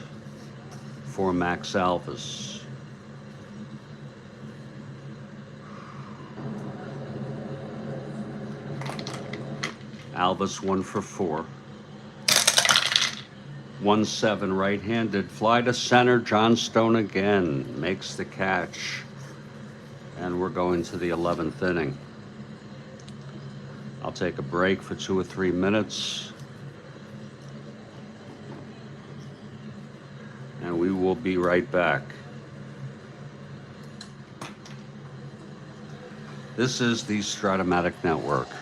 for Max Alvis. Alvis 1-for-4. 1-7 right-handed, fly to center, Johnstone again, makes the catch. And we're going to the 11th inning. I'll take a break for 2 or 3 minutes. And we will be right back. This is the Strat-O-Matic network.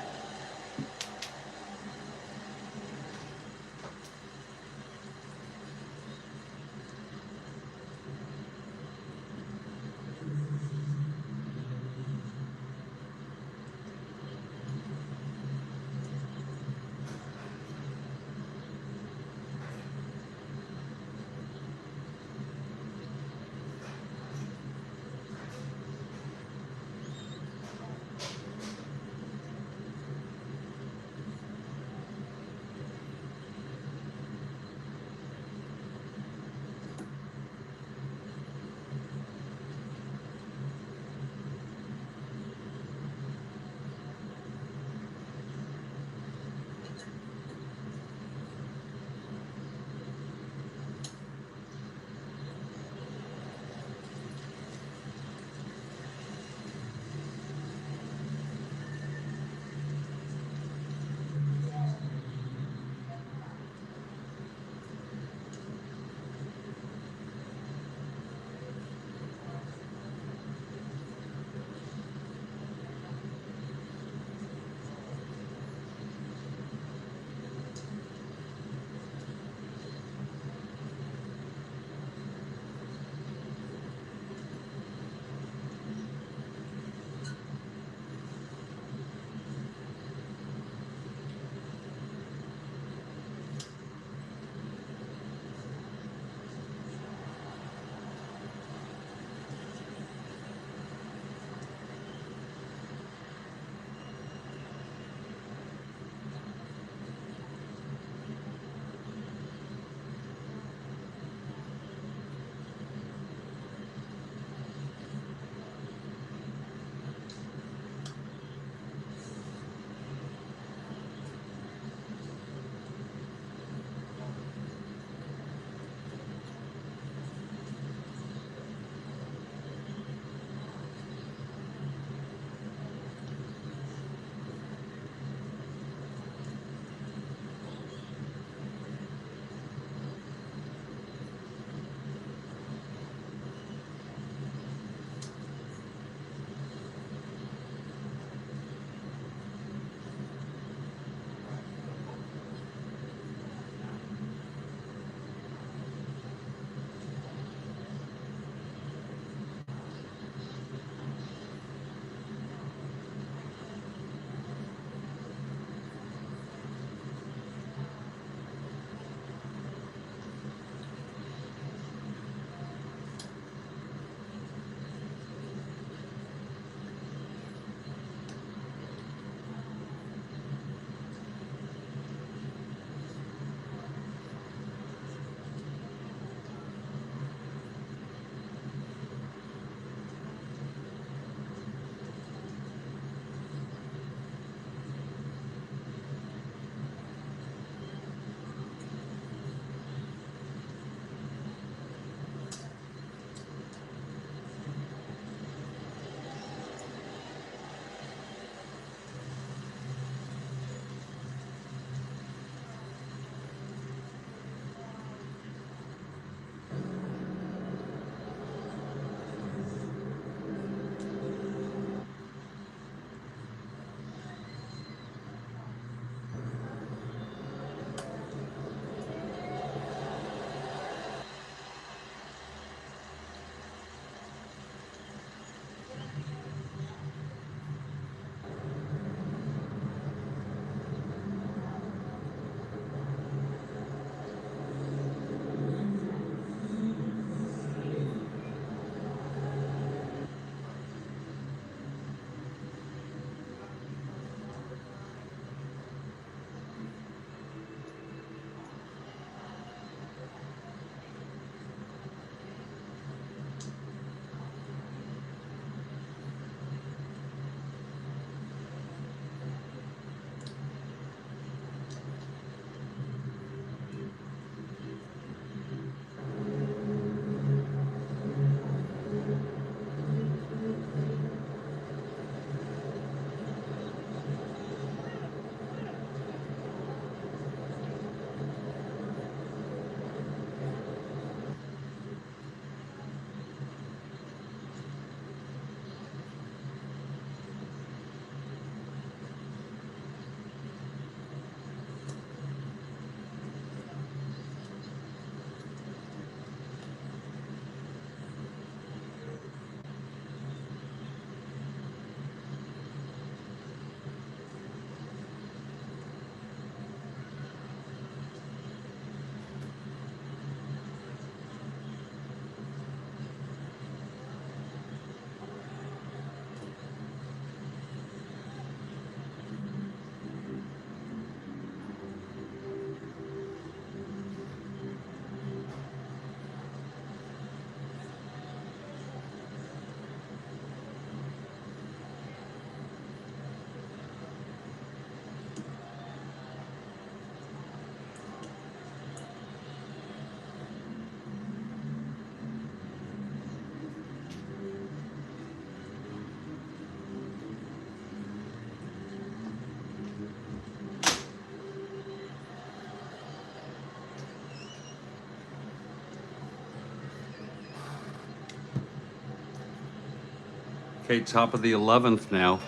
Okay, top of the 11th now.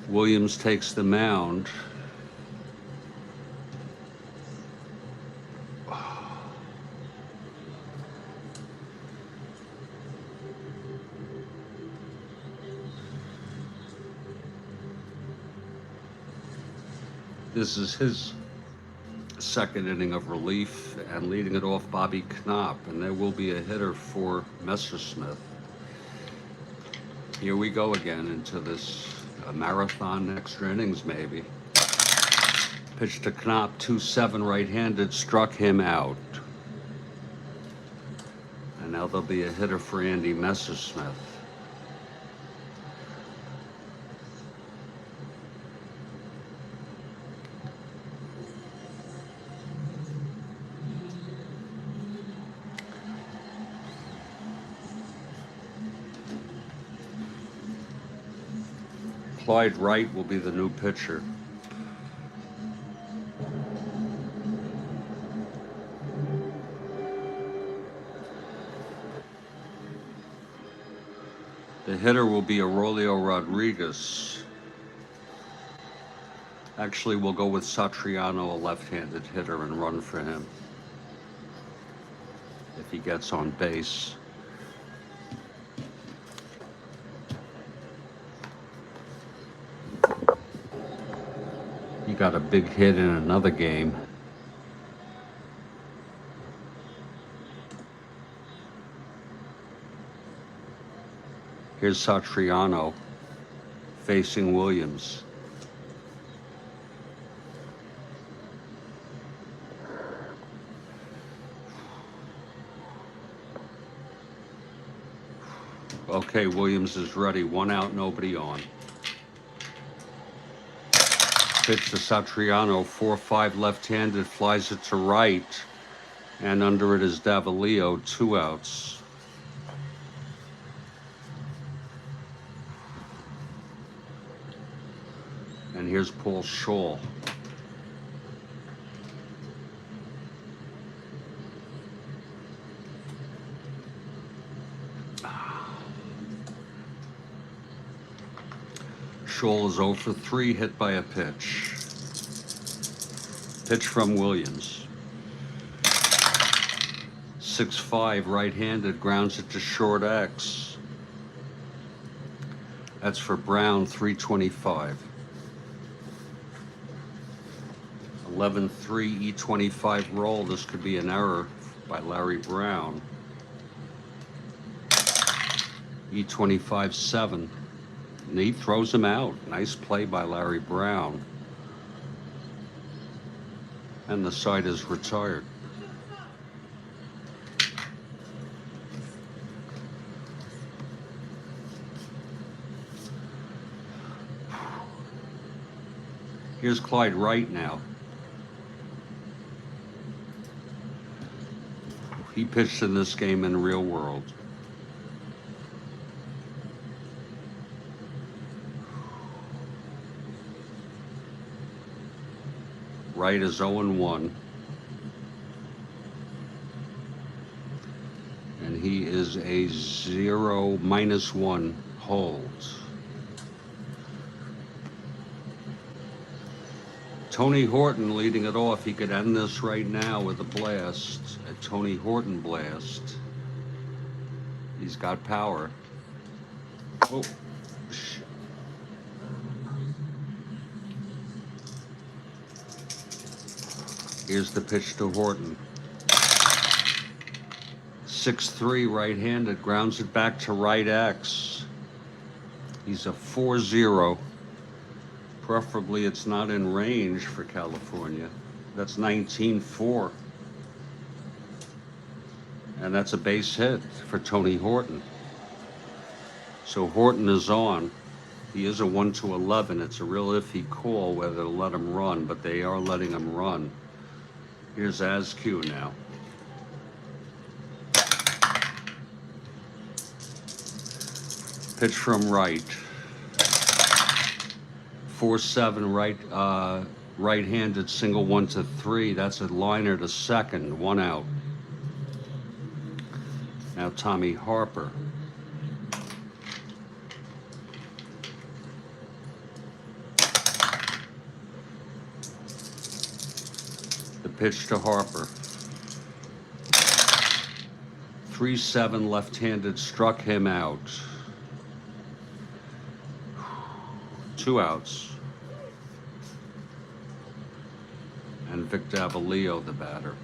Williams takes the mound. This is his second inning of relief, and leading it off, Bobby Knopp, and there will be a hitter for Messersmith. Here we go again into this marathon extra innings, maybe. Pitch to Knopp, 2-7 right-handed, struck him out. And now there'll be a hitter for Andy Messersmith. Clyde Wright will be the new pitcher. The hitter will be Aurelio Rodriguez. Actually, we'll go with Satriano, a left-handed hitter, and run for him if he gets on base. He got a big hit in another game. Here's Satriano facing Williams. Okay, Williams is ready. 1 out, nobody on. Pitch to Satriano, 4-5 left-handed, flies it to right, and under it is Davalillo, 2 outs. And here's Paul Scholl. Scholl is 0 for 3, hit by a pitch. Pitch from Williams. 6-5 right-handed, grounds it to short X. That's for Brown, 325. 11-3 E25 roll. This could be an error by Larry Brown. E25-7. And he throws him out. Nice play by Larry Brown. And the side is retired. Here's Clyde Wright now. He pitched in this game in the real world. Wright is 0-1. And he is a -1 hold. Tony Horton leading it off. He could end this right now with a blast. A Tony Horton blast. He's got power. Oh, shit. Here's the pitch to Horton. 6-3 right-handed, grounds it back to right X. He's a 4-0. Preferably it's not in range for California. That's 19-4. And that's a base hit for Tony Horton. So Horton is on. He is a 1-11. It's a real iffy call whether to let him run, but they are letting him run. Here's Askew now. Pitch from right. 4-7 right, Right-handed single 1-3. That's a liner to second. 1 out. Now Tommy Harper. The pitch to Harper. 3-7 left-handed struck him out. 2 outs. And Victor Avalio, the batter.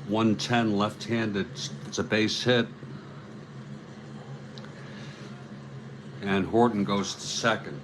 .110 left-handed. It's a base hit. And Horton goes to second.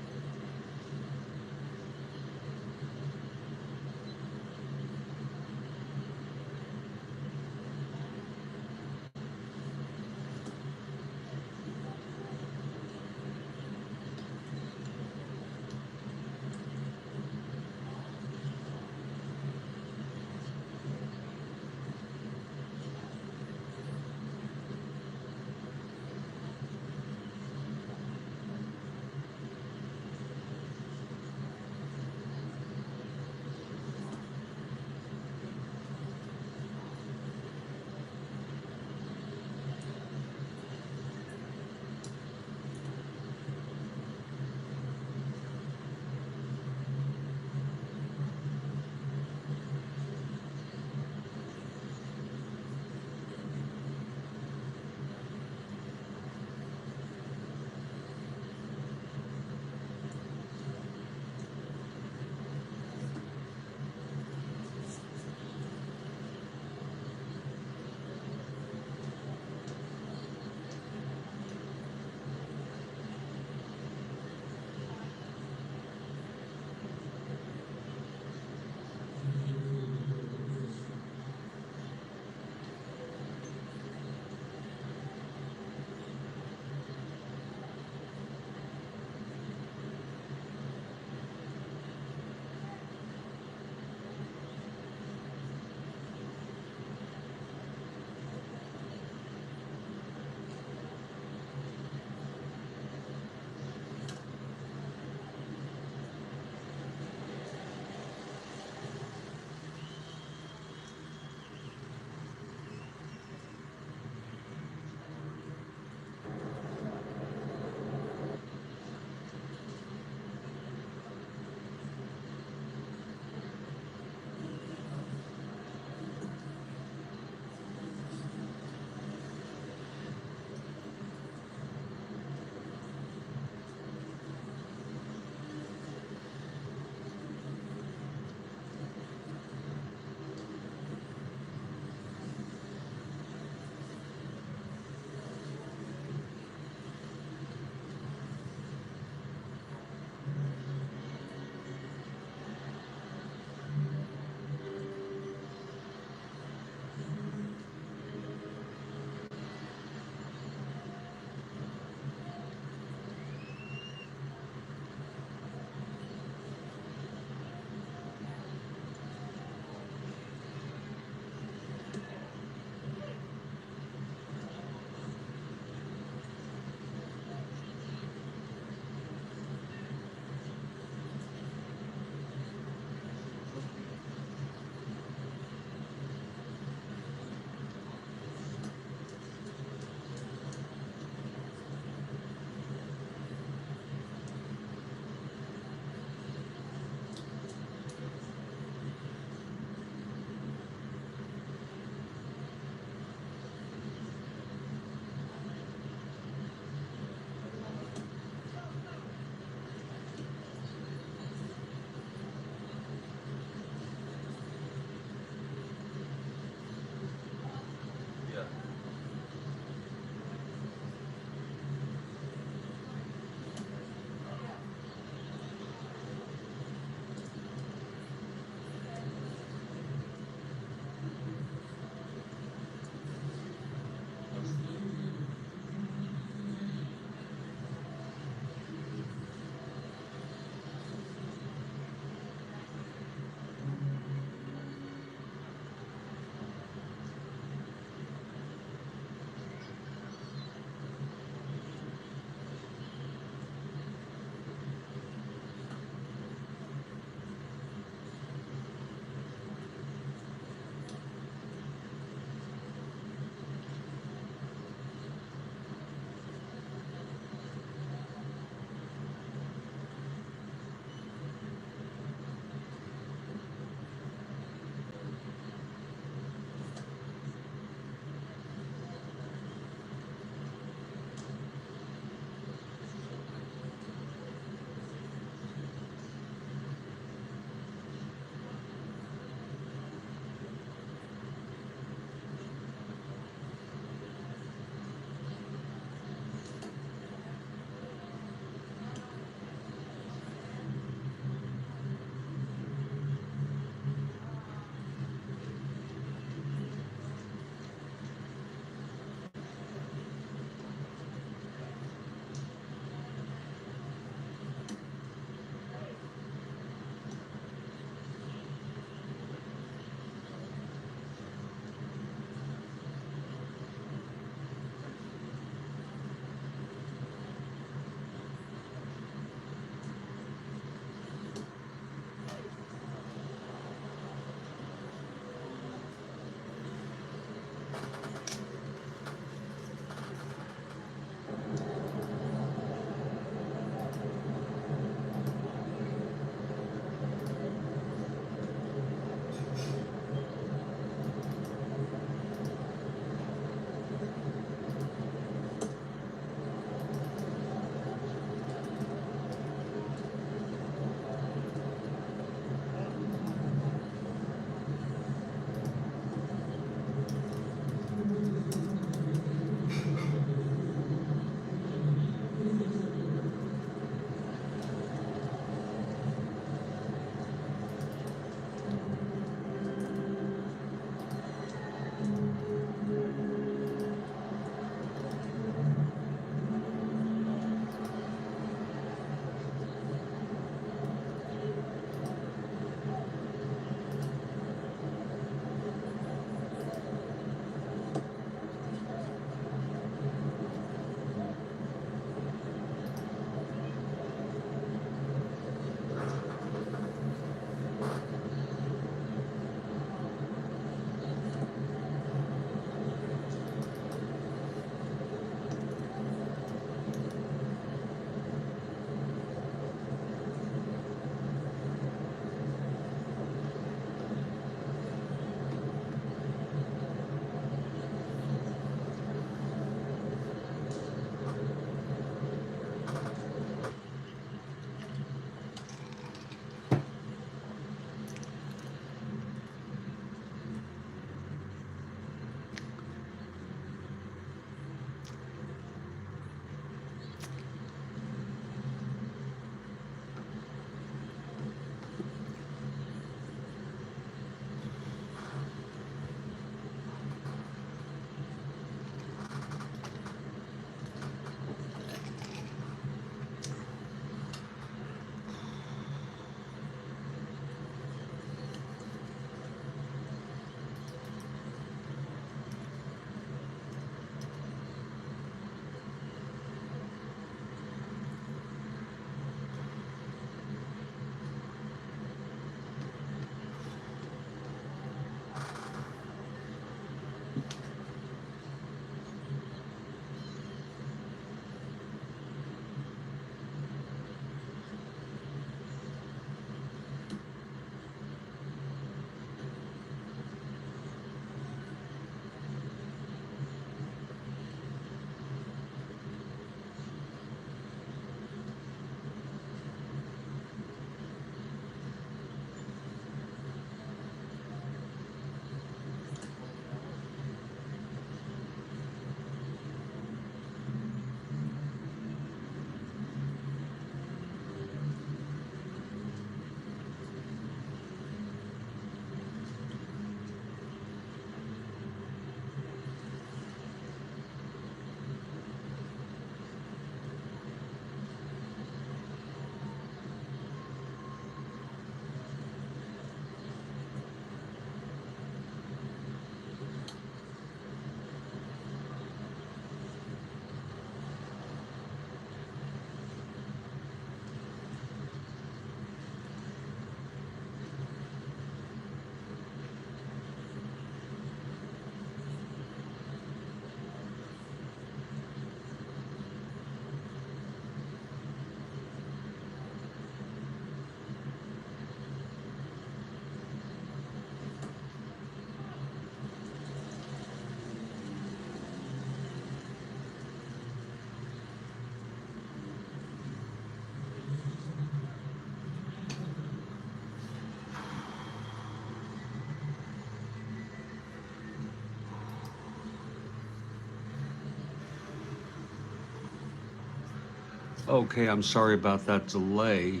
Okay, I'm sorry about that delay.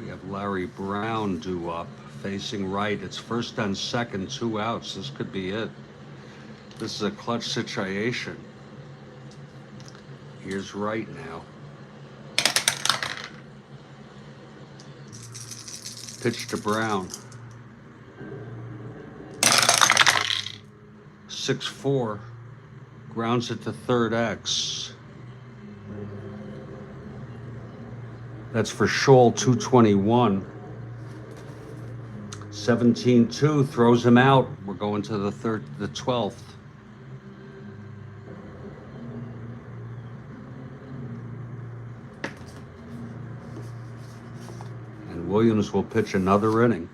We have Larry Brown due up, facing right. It's first and second, 2 outs. This could be it. This is a clutch situation. Here's right now. Pitch to Brown. 6-4. Grounds it to third X. That's for Scholl, 221. 17-2 throws him out. We're going to the 12th. And Williams will pitch another inning.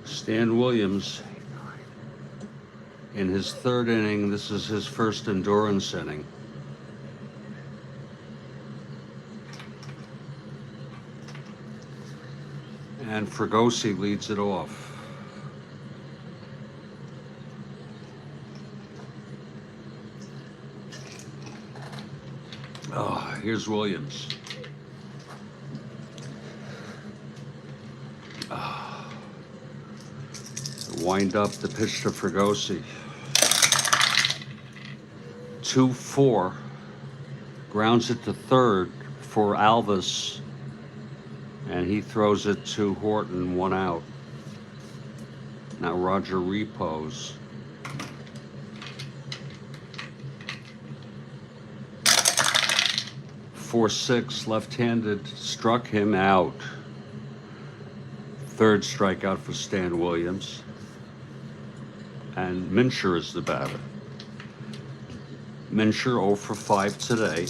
Stan Williams, in his third inning, this is his first endurance inning. And Fregosi leads it off. Oh, here's Williams. Wind up the pitch to Fregosi. 2-4. Grounds it to third for Alvis. And he throws it to Horton, 1 out. Now Roger repos. 4-6, left-handed, struck him out. Third strikeout for Stan Williams. And Mincher is the batter. Mincher 0 for 5 today.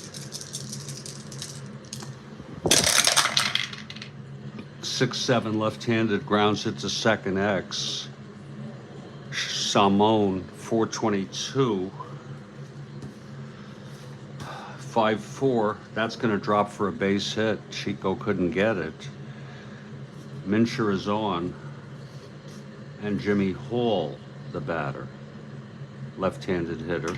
6-7 left-handed, grounds it to second X. Salmon 422. 5-4. That's going to drop for a base hit. Chico couldn't get it. Mincher is on. And Jimmy Hall, the batter, left-handed hitter.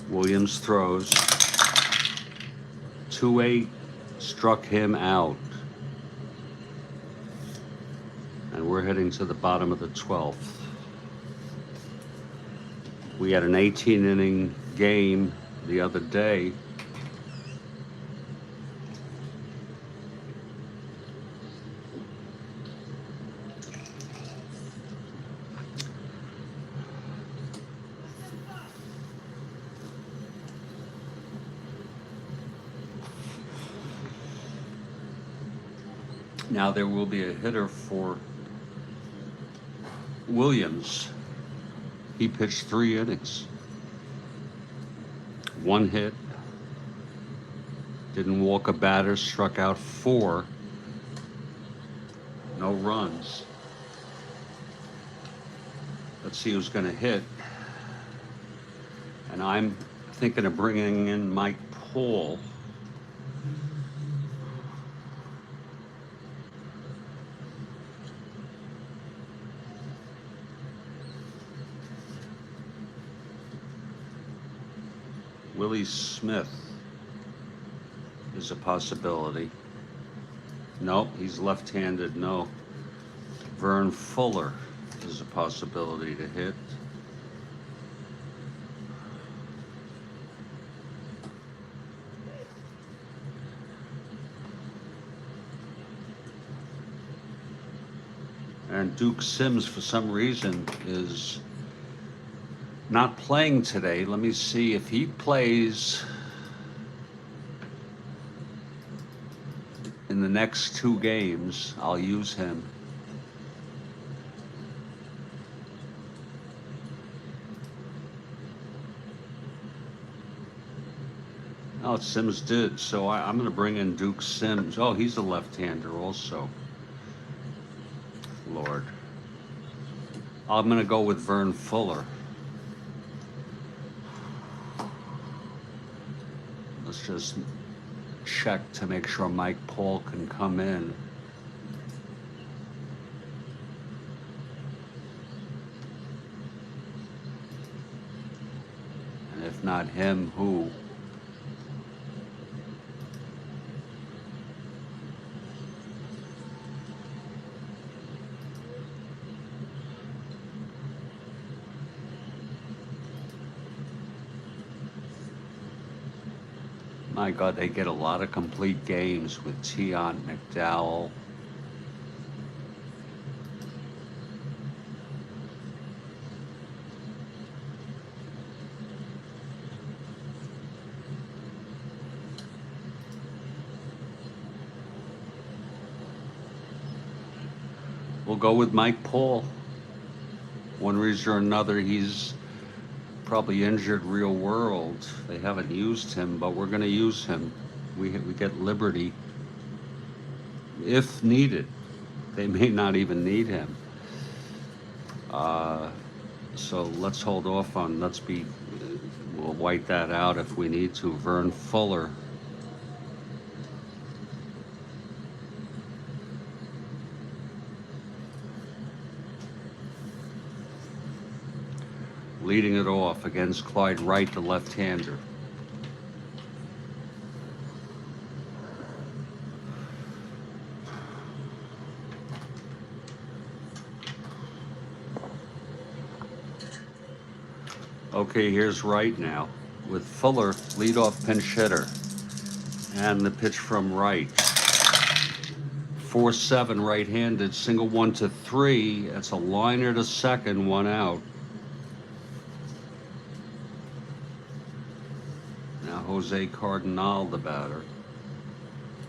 Williams throws. 2-8, struck him out. And we're heading to the bottom of the 12th. We had an 18-inning game the other day. Now there will be a hitter for Williams. He pitched 3 innings. 1 hit. Didn't walk a batter, struck out 4. No runs. Let's see who's going to hit. And I'm thinking of bringing in Mike Paul. Willie Smith is a possibility. Nope, he's left-handed, no. Vern Fuller is a possibility to hit. And Duke Sims, for some reason, is not playing today. Let me see if he plays in the next 2 games. I'll use him. Oh, Sims did. So I'm going to bring in Duke Sims. Oh, he's a left-hander also. Lord. I'm going to go with Vern Fuller. Let's just check to make sure Mike Paul can come in. And if not him, who? My God, they get a lot of complete games with Tion McDowell. We'll go with Mike Paul. One reason or another, he's probably injured real world. They haven't used him, but we're going to use him. We get liberty if needed. They may not even need him. So let's hold off on, we'll white that out if we need to. Vern Fuller. Leading it off against Clyde Wright, the left-hander. Okay, here's Wright now with Fuller, leadoff pinch hitter. And the pitch from Wright. 4-7 right-handed, single 1-3. That's a liner to second, one out. Now Jose Cardinal, the batter.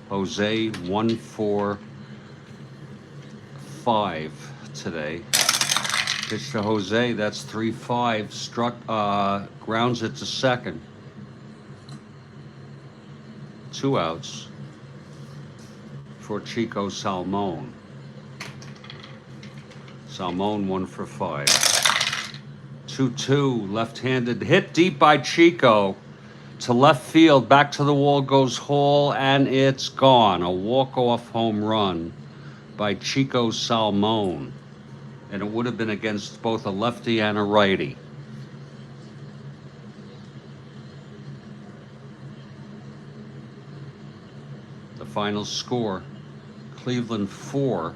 Jose 1-4-5 today. Pitch to Jose, that's 3-5. Grounds it to second. 2 outs for Chico Salmon. Salmon 1 for 5. 2-2, left-handed hit deep by Chico to left field. Back to the wall goes Hall, and it's gone. A walk-off home run by Chico Salmon. And it would have been against both a lefty and a righty. The final score, Cleveland 4,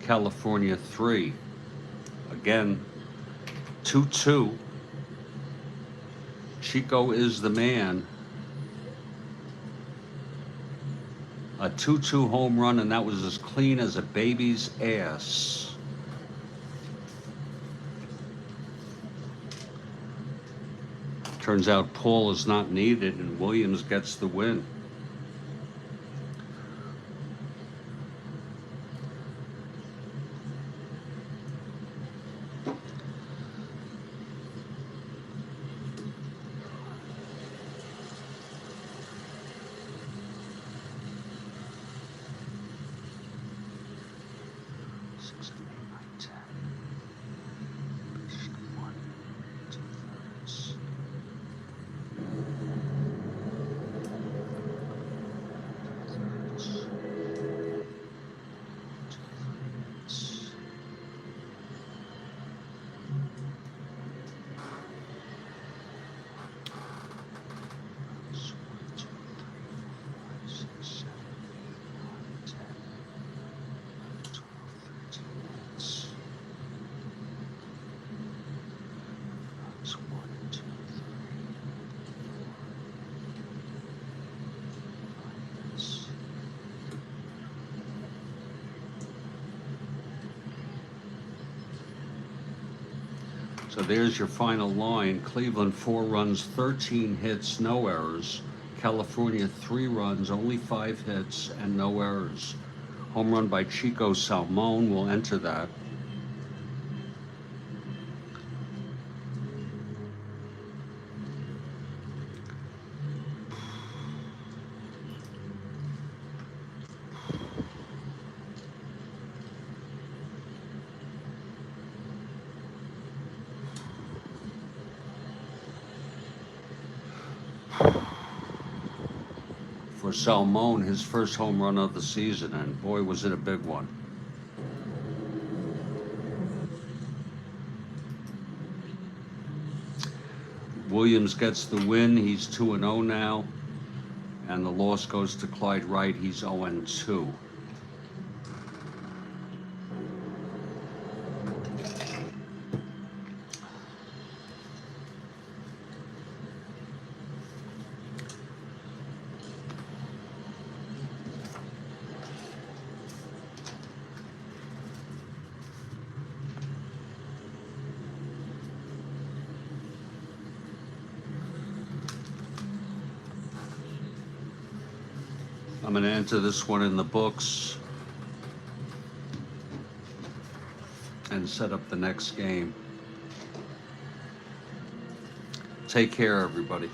California 3. Again, 2-2. Chico is the man. A 2-2 home run, and that was as clean as a baby's ass. Turns out Paul is not needed, and Williams gets the win. So there's your final line. Cleveland 4 runs, 13 hits, no errors. California 3 runs, only 5 hits and no errors. Home run by Chico Salmon will enter that. Salmon his first home run of the season, and boy, was it a big one. Williams gets the win. He's 2-0 now. And the loss goes to Clyde Wright. He's 0-2. I'm going to enter this one in the books and set up the next game. Take care, everybody.